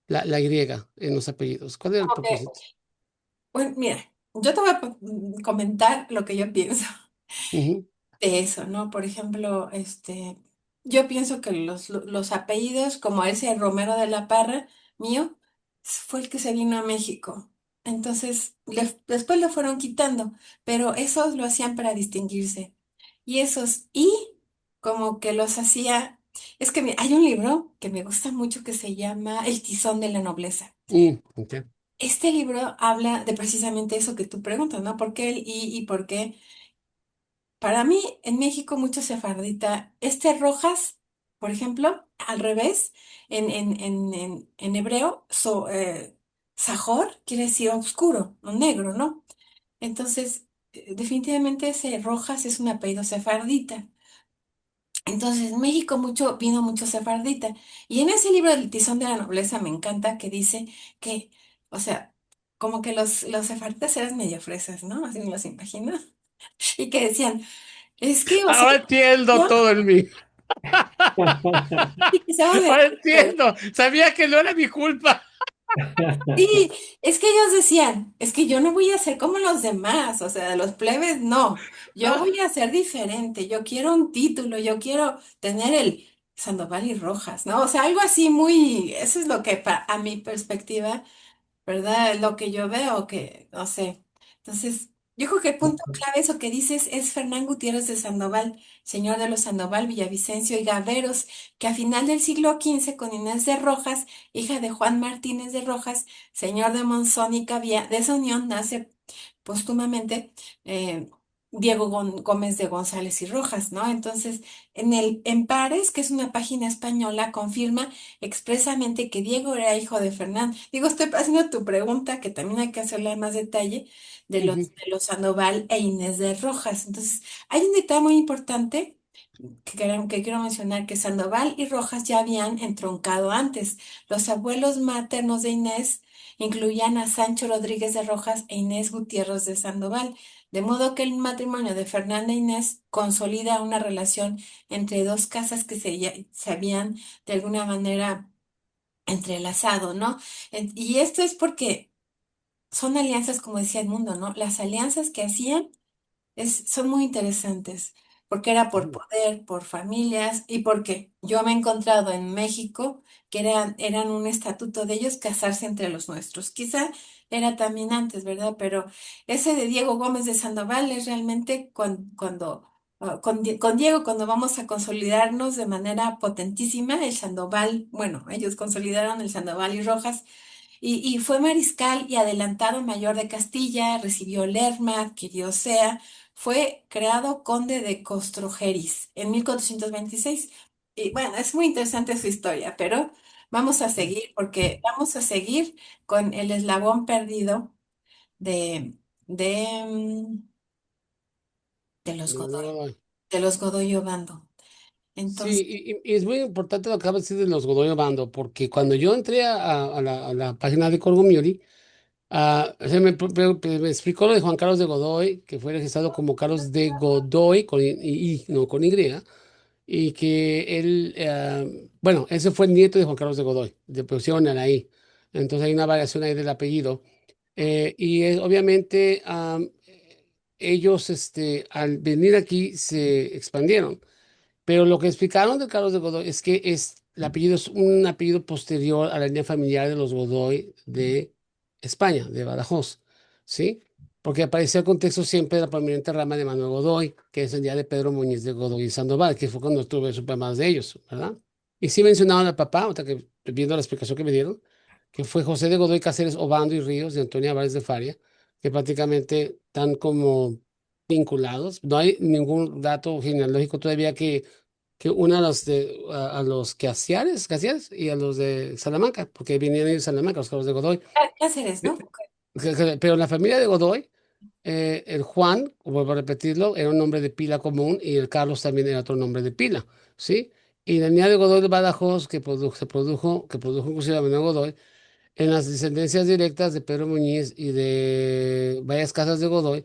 La Y en los apellidos. ¿Cuál era el
Ok.
propósito?
Bueno, mira, yo te voy a comentar lo que yo pienso
Ujú,
de eso, ¿no? Por ejemplo, yo pienso que los apellidos, como ese Romero de la Parra, mío, fue el que se vino a México. Entonces, después lo fueron quitando, pero esos lo hacían para distinguirse. Y esos como que los hacía, es que hay un libro que me gusta mucho que se llama El Tizón de la Nobleza.
ok.
Este libro habla de precisamente eso que tú preguntas, ¿no? ¿Por qué el y por qué? Para mí, en México, mucho sefardita. Este Rojas, por ejemplo, al revés, en hebreo, Sajor quiere decir oscuro o negro, ¿no? Entonces, definitivamente ese Rojas es un apellido sefardita. Entonces, en México vino mucho sefardita. Y en ese libro del Tizón de la Nobleza me encanta que dice que, o sea, como que los sefarditas eran medio fresas, ¿no? Así me los imagino. Y que decían, es que, o sea,
Ahora entiendo
yo,
todo en mí.
y que estamos de
Ahora
acuerdo.
entiendo. Sabía que no era mi culpa.
Sí, es que ellos decían, es que yo no voy a ser como los demás, o sea, de los plebes, no, yo voy a ser diferente, yo quiero un título, yo quiero tener el Sandoval y Rojas, ¿no? O sea, algo así muy, eso es lo que a mi perspectiva, ¿verdad? Lo que yo veo, que no sé. Entonces, yo creo que el punto clave, eso que dices, es Fernán Gutiérrez de Sandoval, señor de los Sandoval, Villavicencio y Gaveros, que a final del siglo XV, con Inés de Rojas, hija de Juan Martínez de Rojas, señor de Monzón y Cabía, de esa unión nace póstumamente eh, Diego Gómez de González y Rojas, ¿no? Entonces, en Pares, que es una página española, confirma expresamente que Diego era hijo de Fernán. Digo, estoy haciendo tu pregunta, que también hay que hacerla en más detalle,
Ujú,
de los Sandoval e Inés de Rojas. Entonces, hay un detalle muy importante que quiero mencionar, que Sandoval y Rojas ya habían entroncado antes. Los abuelos maternos de Inés incluían a Sancho Rodríguez de Rojas e Inés Gutiérrez de Sandoval, de modo que el matrimonio de Fernanda e Inés consolida una relación entre dos casas que se habían de alguna manera entrelazado, ¿no? Y esto es porque son alianzas, como decía Edmundo, ¿no? Las alianzas que hacían son muy interesantes, porque era por
ujú.
poder, por familias y porque yo me he encontrado en México que eran un estatuto de ellos casarse entre los nuestros. Quizá era también antes, ¿verdad? Pero ese de Diego Gómez de Sandoval es realmente con Diego, cuando vamos a consolidarnos de manera potentísima, el Sandoval, bueno, ellos consolidaron el Sandoval y Rojas y fue mariscal y adelantado mayor de Castilla, recibió Lerma, adquirió Sea, fue creado conde de Costrogeris en 1426. Y bueno, es muy interesante su historia, pero vamos a seguir porque vamos a seguir con el eslabón perdido de, de, mm,
No, no, no.
de los Godoy Obando. Entonces,
Sí, y es muy importante lo que acabas de decir de los Godoy Obando, porque cuando yo entré a la página de Corgomioli, se me explicó lo de Juan Carlos de Godoy, que fue registrado como Carlos de Godoy, con no con Y, y que él, bueno, ese fue el nieto de Juan Carlos de Godoy, de pusieron el ahí. Entonces hay una variación ahí del apellido. Obviamente ellos, al venir aquí, se expandieron. Pero lo que explicaron de Carlos de Godoy es que el apellido es un apellido posterior a la línea familiar de los Godoy de España, de Badajoz, ¿sí? Porque aparecía el contexto siempre de la prominente rama de Manuel Godoy, que es el día de Pedro Muñiz de Godoy y Sandoval, que fue cuando supe más de ellos, ¿verdad? Y sí mencionaban al papá, otra que viendo la explicación que me dieron, que fue José de Godoy Cáceres Obando y Ríos de Antonia Álvarez de Faria, que prácticamente están como vinculados. No hay ningún dato genealógico todavía que una a los Casiares y a los de Salamanca, porque venían ellos de Salamanca, los Carlos de Godoy.
Cáceres, ¿no?
Eh, Pero la familia de Godoy, el Juan, vuelvo a repetirlo, era un nombre de pila común y el Carlos también era otro nombre de pila, ¿sí? Y la niña de Godoy de Badajoz, que produjo inclusive a Manuel Godoy, en las descendencias directas de Pedro Muñiz y de varias casas de Godoy,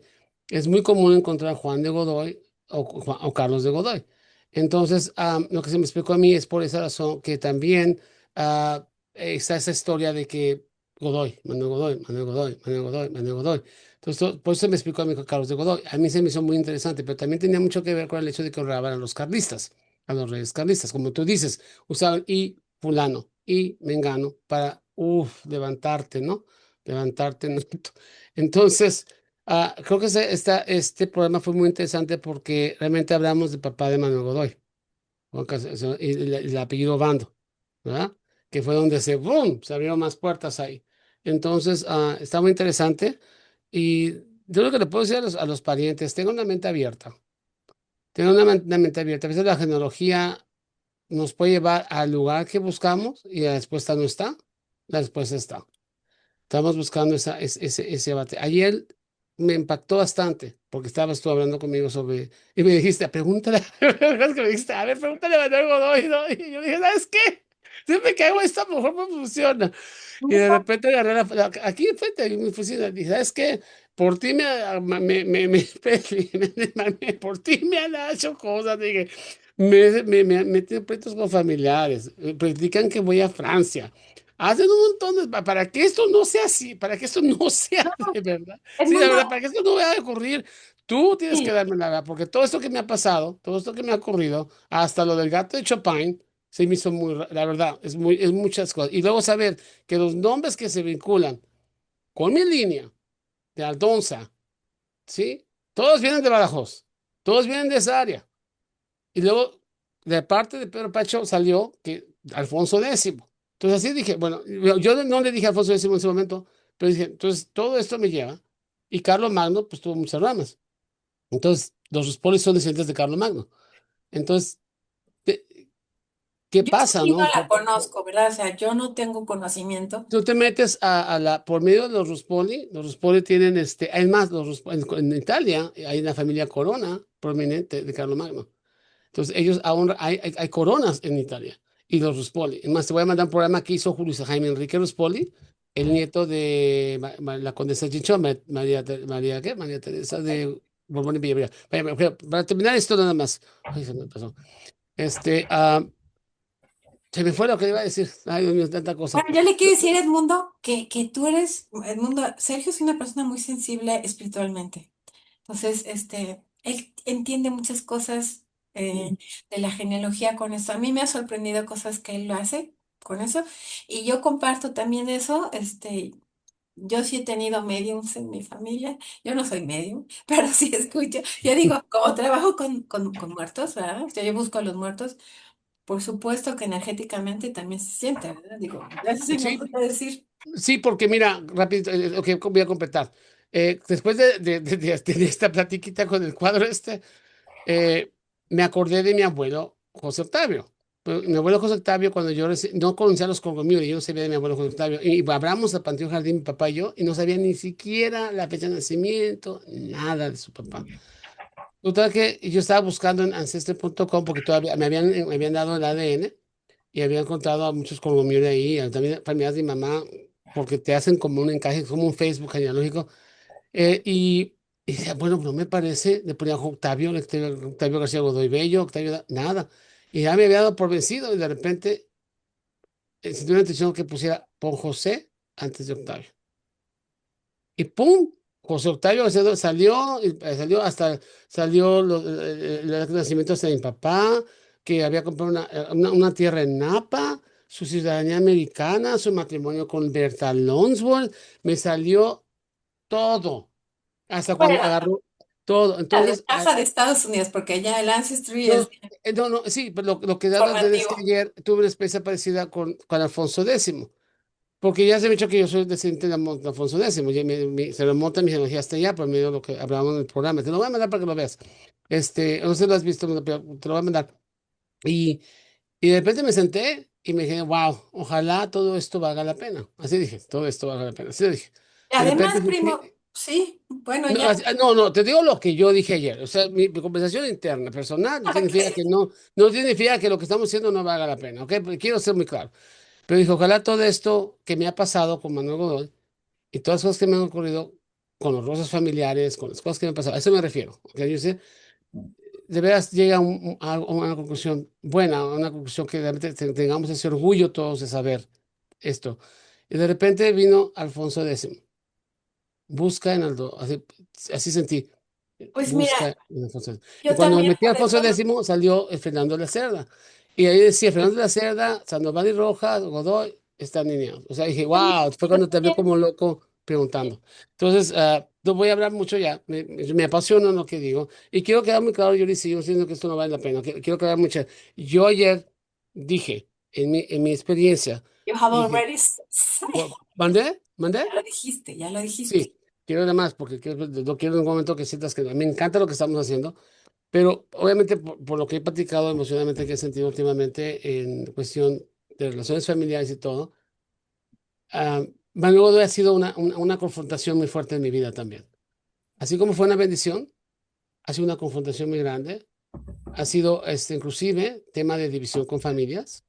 es muy común encontrar Juan de Godoy o Carlos de Godoy. Entonces, lo que se me explicó a mí es por esa razón que también está esa historia de que Godoy, Manuel Godoy, Manuel Godoy, Manuel Godoy, Manuel Godoy. Entonces, por eso se me explicó a mí con Carlos de Godoy. A mí se me hizo muy interesante, pero también tenía mucho que ver con el hecho de que honraban a los carlistas, a los reyes carlistas. Como tú dices, usaban y fulano y mengano para, levantarte, ¿no? Levantarte, ¿no? Entonces, creo que este programa fue muy interesante porque realmente hablamos del papá de Manuel Godoy, y el apellido Bando, ¿verdad? Que fue donde ¡boom! Se abrieron más puertas ahí. Entonces, está muy interesante y yo lo que le puedo decir a los parientes, tengan una mente abierta, tengan una mente abierta. A veces la genealogía nos puede llevar al lugar que buscamos y la respuesta no está, la respuesta está. Estamos buscando ese debate. Ayer me impactó bastante, porque estabas tú hablando conmigo sobre, y me dijiste, pregúntale, ¿recuerdas que me dijiste, a ver, pregúntale a Manuel Godoy, ¿no? Y yo dije, ¿sabes qué? Siempre que hago esto, a lo mejor me funciona. Y de repente agarré aquí enfrente de mi oficina, dije, ¿sabes qué? Por ti por ti me han hecho cosas, dije, me han metido pleitos con familiares, predican que voy a Francia. Hacen un montón para que esto no sea así, para que esto no sea de verdad.
El
Sí, de
mundo,
verdad, para que esto no vaya a ocurrir, tú tienes que
sí.
darme la verdad, porque todo esto que me ha pasado, todo esto que me ha ocurrido, hasta lo del gato de Chopin, se me hizo muy, la verdad, es muchas cosas. Y luego saber que los nombres que se vinculan con mi línea de Aldonza, ¿sí? Todos vienen de Badajoz, todos vienen de esa área. Y luego, de parte de Pedro Pacho salió que Alfonso X. Entonces así dije, bueno, yo no le dije a Alfonso X en ese momento, pero dije, entonces todo esto me lleva. Y Carlos Magno, pues tuvo muchas ramas. Entonces, los Ruspolis son descendientes de Carlos Magno. Entonces, ¿qué, qué
Yo esa
pasa,
sí no
no?
la conozco, ¿verdad? O sea, yo no tengo conocimiento.
Tú te metes por medio de los Ruspoli tienen, hay más, en Italia hay una familia Corona prominente de Carlo Magno. Entonces ellos aún, hay coronas en Italia y los Ruspoli. Es más, te voy a mandar un programa que hizo Julio Jaime Enrique Ruspoli, el nieto de la condesa Chinchón, María, ¿qué? María Teresa de Borbón y Villavilla. Para terminar esto nada más. Ay, se me pasó. Este, ah, se me fue lo que iba a decir. Ay, Dios mío, tanta cosa.
Bueno, yo le quiero decir, Edmundo, que tú eres, Edmundo, Sergio es una persona muy sensible espiritualmente. Entonces, él entiende muchas cosas de la genealogía con eso. A mí me ha sorprendido cosas que él lo hace con eso. Y yo comparto también eso. Yo sí he tenido mediums en mi familia. Yo no soy medium, pero sí escucho. Yo digo, como trabajo con muertos, ¿verdad? Yo busco a los muertos. Por supuesto que energéticamente también se siente, ¿verdad? Digo, eso sí me
Sí,
gusta decir.
sí, porque mira, rápido, ok, voy a completar. Después de esta platiquita con el cuadro eh, me acordé de mi abuelo José Octavio. Pero mi abuelo José Octavio, cuando yo no conocía a los cogomíos, yo no sabía de mi abuelo José Octavio, y hablamos al Panteón Jardín, mi papá y yo, y no sabía ni siquiera la fecha de nacimiento, nada de su papá. Total que yo estaba buscando en ancestry.com porque todavía me habían dado el ADN y había encontrado a muchos cogomíos de ahí, también familiares de mi mamá, porque te hacen como un encaje, como un Facebook genealógico. Y decía, bueno, no me parece, le ponía Octavio, Octavio García Godoy Bello, nada. Y ya me había dado por vencido y de repente sentí una intuición que pusiera por José antes de Octavio. Y ¡pum! José Octavio salió, salió el nacimiento de mi papá, que había comprado una tierra en Napa, su ciudadanía americana, su matrimonio con Berta Lonsworth, me salió todo. Hasta cuando
Bueno,
agarró todo.
la
Entonces,
ventaja de Estados Unidos, porque ya el Ancestry es
no, no, no, sí, pero lo que daba de es que
formativo.
ayer tuve una experiencia parecida con Alfonso X, porque ya se me ha dicho que yo soy descendiente de Alfonso X, ya se remonta mi genealogía hasta allá, por medio de lo que hablábamos en el programa. Te lo voy a mandar para que lo veas. No sé si lo has visto, pero te lo voy a mandar. Y, y de repente me senté y me dije, wow, ojalá todo esto valga la pena. Así dije, todo esto valga la pena. Así lo dije.
Y
De
además,
repente
primo, sí, bueno,
no,
ya,
no, no, te digo lo que yo dije ayer. O sea, mi conversación interna, personal, no
¿para
significa
qué?
que no significa que lo que estamos haciendo no valga la pena, ¿ok? Porque quiero ser muy claro. Pero dije, ojalá todo esto que me ha pasado con Manuel Godoy y todas las cosas que me han ocurrido con los roces familiares, con las cosas que me han pasado, a eso me refiero. ¿Ok? Yo sé, de veras llega a una conclusión buena, a una conclusión que realmente tengamos ese orgullo todos de saber esto. Y de repente vino Alfonso X. Busca en Aldo, así sentí.
Pues mira,
Busca en Alfonso X. Y
yo
cuando me
también
metí a
por
Alfonso
eso,
X, salió Fernando de la Cerda. Y ahí decía, Fernando de la Cerda, Sandoval y Rojas, Godoy, están niños. O sea, dije, wow, fue
yo
cuando te veo
también,
como loco preguntando. Entonces, no voy a hablar mucho ya, me apasiona lo que digo. Y quiero quedar muy claro, yo le sigo diciendo que esto no vale la pena. Quiero quedar mucho. Yo ayer dije, en mi experiencia,
you have
dije,
already said.
¿mandé? ¿Mandé?
Ya lo dijiste.
Sí, quiero nada más, porque no quiero en un momento que sientas que me encanta lo que estamos haciendo, pero obviamente por lo que he platicado emocionalmente que he sentido últimamente en cuestión de relaciones familiares y todo, ah, Van Gogh ha sido una confrontación muy fuerte en mi vida también. Así como fue una bendición, ha sido una confrontación muy grande, ha sido inclusive tema de división con familias,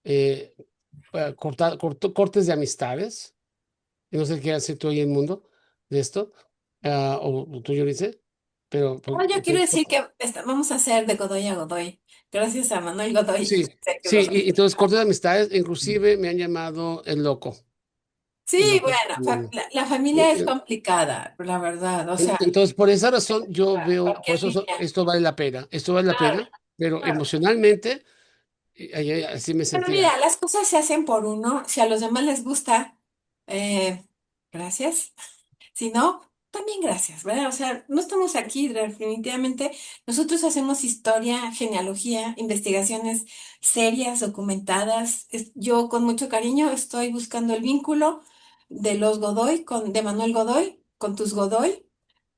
eh, cortes de amistades, y no sé qué hace tú ahí en el mundo de esto, o tú, yo dice, pero,
No, yo quiero decir que vamos a hacer de Godoy a Godoy. Gracias a Manuel Godoy.
sí,
Sergio
sí,
Godoy.
y entonces cortes de amistades, inclusive me han llamado el
Sí,
loco.
bueno, la familia es complicada, la verdad. O sea,
Entonces, por esa razón, yo veo, por
cualquier
eso
niña.
esto vale la pena, esto vale la
Claro,
pena, pero
claro.
emocionalmente, así me
Pero
sentía.
mira, las cosas se hacen por uno. Si a los demás les gusta, eh, gracias. Si no, también gracias, ¿verdad? O sea, no estamos aquí definitivamente. Nosotros hacemos historia, genealogía, investigaciones serias, documentadas. Yo con mucho cariño estoy buscando el vínculo de los Godoy, de Manuel Godoy, con tus Godoy,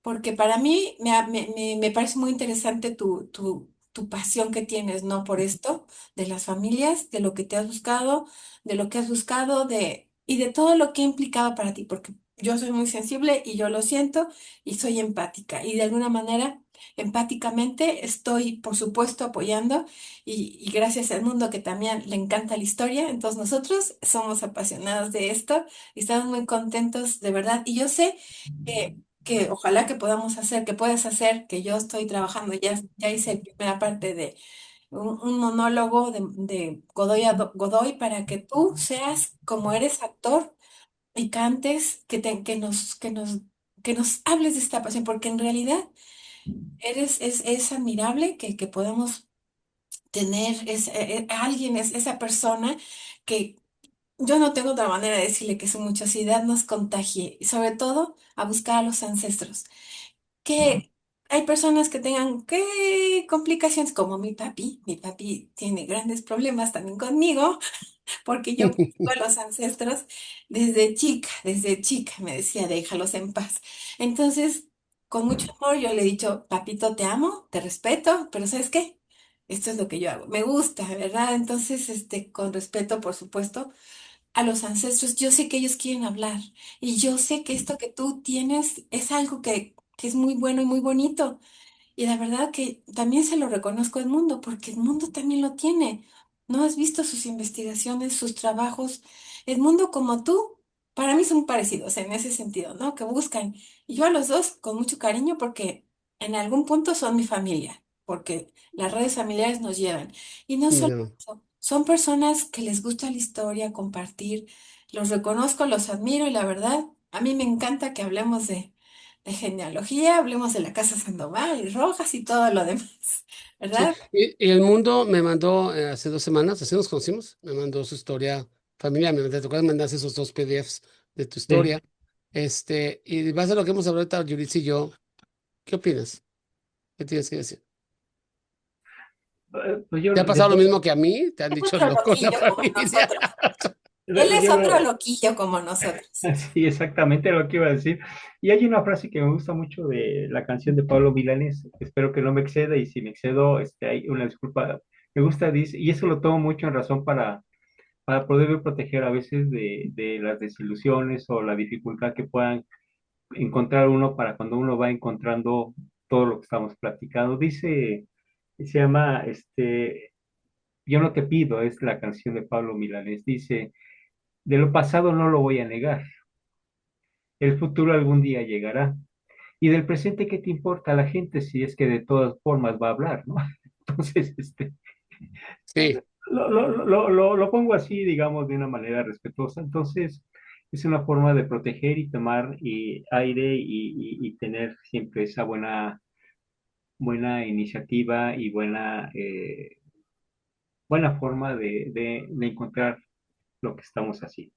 porque para mí me parece muy interesante tu pasión que tienes, ¿no? Por esto, de las familias, de lo que te has buscado, de lo que has buscado, y de todo lo que ha implicado para ti, porque yo soy muy sensible y yo lo siento y soy empática. Y de alguna manera, empáticamente, estoy, por supuesto, apoyando y gracias al mundo que también le encanta la historia. Entonces, nosotros somos apasionados de esto y estamos muy contentos, de verdad. Y yo sé que ojalá que podamos hacer, que puedas hacer, que yo estoy trabajando, ya hice primera parte de un monólogo de Godoy Godoy para que tú seas como eres actor y cantes, que nos hables de esta pasión, porque en realidad es admirable que podamos tener alguien, esa persona que yo no tengo otra manera de decirle que su muchosidad nos contagie, y sobre todo a buscar a los ancestros que hay personas que tengan ¿qué complicaciones? Como mi papi. Mi papi tiene grandes problemas también conmigo, porque yo busco a los ancestros desde chica, me decía, déjalos en paz. Entonces, con mucho amor, yo le he dicho, papito, te amo, te respeto, pero ¿sabes qué? Esto es lo que yo hago. Me gusta, ¿verdad? Entonces, con respeto, por supuesto a los ancestros, yo sé que ellos quieren hablar y yo sé que esto que tú tienes es algo que es muy bueno y muy bonito. Y la verdad que también se lo reconozco al mundo, porque el mundo también lo tiene. ¿No has visto sus investigaciones, sus trabajos? El mundo como tú, para mí son parecidos en ese sentido, ¿no? Que buscan. Y yo a los dos con mucho cariño porque en algún punto son mi familia, porque las redes familiares nos llevan. Y no solo
No.
eso, son personas que les gusta la historia, compartir. Los reconozco, los admiro y la verdad, a mí me encanta que hablemos de genealogía, hablemos de la Casa Sandoval y Rojas y todo lo demás,
Sí,
¿verdad?
y el mundo me mandó hace 2 semanas, así nos conocimos, me mandó su historia familiar, me tocó mandar esos dos PDFs de tu
Sí.
historia. Y base a lo que hemos hablado ahorita, Yulitz y yo, ¿qué opinas? ¿Qué tienes que decir?
Pues yo,
¿Te ha
de
pasado lo
todo,
mismo que a mí? ¿Te han
Es
dicho
otro
loco en la
loquillo como
familia?
nosotros. Él es otro
yo,
loquillo como nosotros.
sí, exactamente lo que iba a decir. Y hay una frase que me gusta mucho de la canción de Pablo Milanés, espero que no me exceda y si me excedo, hay una disculpa. Me gusta, dice, y eso lo tomo mucho en razón para poderme proteger a veces de las desilusiones o la dificultad que puedan encontrar uno para cuando uno va encontrando todo lo que estamos platicando. Dice, se llama, Yo no te pido, es la canción de Pablo Milanés. Dice, de lo pasado no lo voy a negar, el futuro algún día llegará. Y del presente, ¿qué te importa la gente si es que de todas formas va a hablar, ¿no? Entonces,
Sí,
lo pongo así, digamos, de una manera respetuosa. Entonces, es una forma de proteger y tomar aire y tener siempre esa buena iniciativa y buena forma de encontrar lo que estamos haciendo.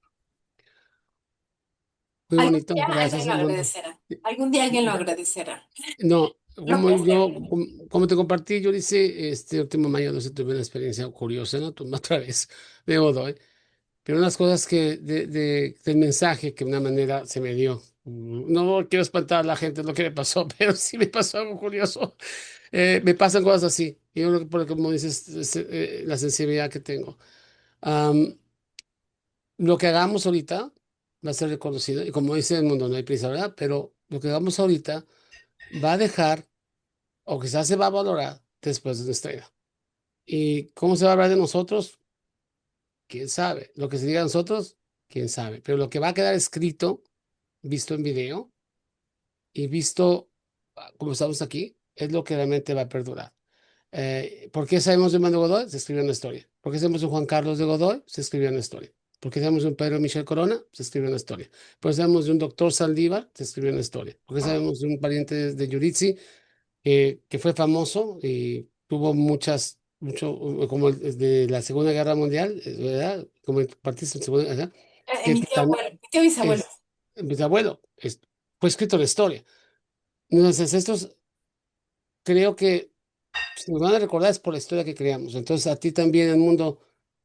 muy
Algún
bonito,
día alguien
gracias
lo
al mundo.
agradecerá. Algún día alguien lo agradecerá.
No,
Lo
como
que
yo,
hacemos.
como te compartí, yo hice este último mayo, no sé, tuve una experiencia curiosa, ¿no? Otra vez de Godoy, pero unas cosas del mensaje que de una manera se me dio. No quiero espantar a la gente lo que me pasó, pero sí me pasó algo curioso. Me pasan cosas así. Y yo creo que por como dices, la sensibilidad que tengo. Am, lo que hagamos ahorita va a ser reconocido. Y como dice el mundo, no hay prisa, ¿verdad? Pero lo que hagamos ahorita va a dejar o quizás se va a valorar después de una estrella. ¿Y cómo se va a hablar de nosotros? ¿Quién sabe? Lo que se diga de nosotros, quién sabe. Pero lo que va a quedar escrito, visto en video y visto como estamos aquí, es lo que realmente va a perdurar. ¿Por qué sabemos de Manuel Godoy? Se escribió una historia. ¿Por qué sabemos de Juan Carlos de Godoy? Se escribió una historia. ¿Por qué sabemos de un Pedro Michel Corona? Se escribió una historia. ¿Por qué sabemos de un doctor Saldívar? Se escribió una historia. ¿Por qué sabemos de un pariente de Yuritsi que fue famoso y tuvo como el de la Segunda Guerra Mundial, ¿verdad? Como el partiste en Segunda Guerra, que
Mi tío abuelo, mi tío bisabuelo.
es, mi abuelo, fue escrito la historia. Entonces, estos creo que si nos van a recordar es por la historia que creamos. Entonces, a ti también el mundo,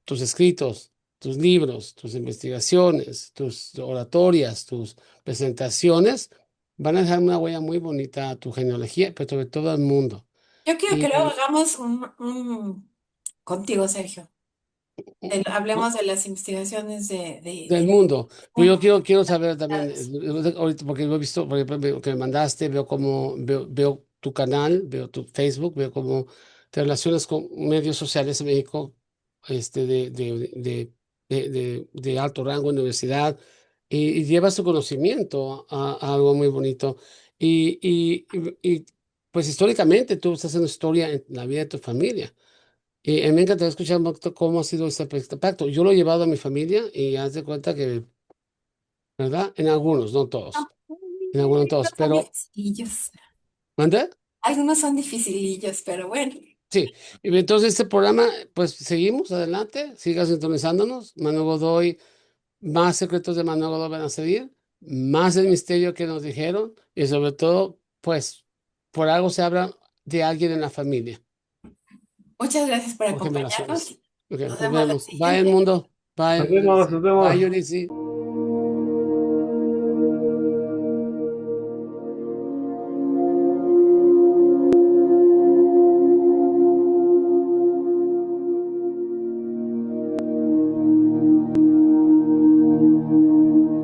tus escritos, tus libros, tus investigaciones, tus oratorias, tus presentaciones, van a dejar una huella muy bonita a tu genealogía, pero sobre todo al mundo.
Yo quiero que luego
Y,
hagamos contigo, Sergio. Hablemos de las investigaciones
del
de
mundo. Pero yo
mundo.
quiero saber también, ahorita, porque lo he visto, por ejemplo, que me mandaste, veo tu canal, veo tu Facebook, veo cómo te relacionas con medios sociales en México, de alto rango, universidad, y llevas tu conocimiento a algo muy bonito. Pues históricamente tú estás haciendo historia en la vida de tu familia. Y a mí me encantaría escuchar un poquito cómo ha sido este pacto. Yo lo he llevado a mi familia y haz de cuenta que, ¿verdad? En algunos, no todos. En algunos, no todos.
Algunos son
Pero,
dificilillos.
¿mande?
Algunos son dificilillos, pero bueno.
Sí. Y entonces este programa, pues seguimos adelante. Siga sintonizándonos. Manuel Godoy, más secretos de Manuel Godoy van a seguir. Más el misterio que nos dijeron. Y sobre todo, pues, por algo se habla de alguien en la familia.
Muchas gracias por
Por generaciones.
acompañarnos.
Ok,
Nos
nos
vemos la
vemos. Bye, el
siguiente.
mundo. Bye,
Nos vemos, nos
bye,
vemos.
Yuricy.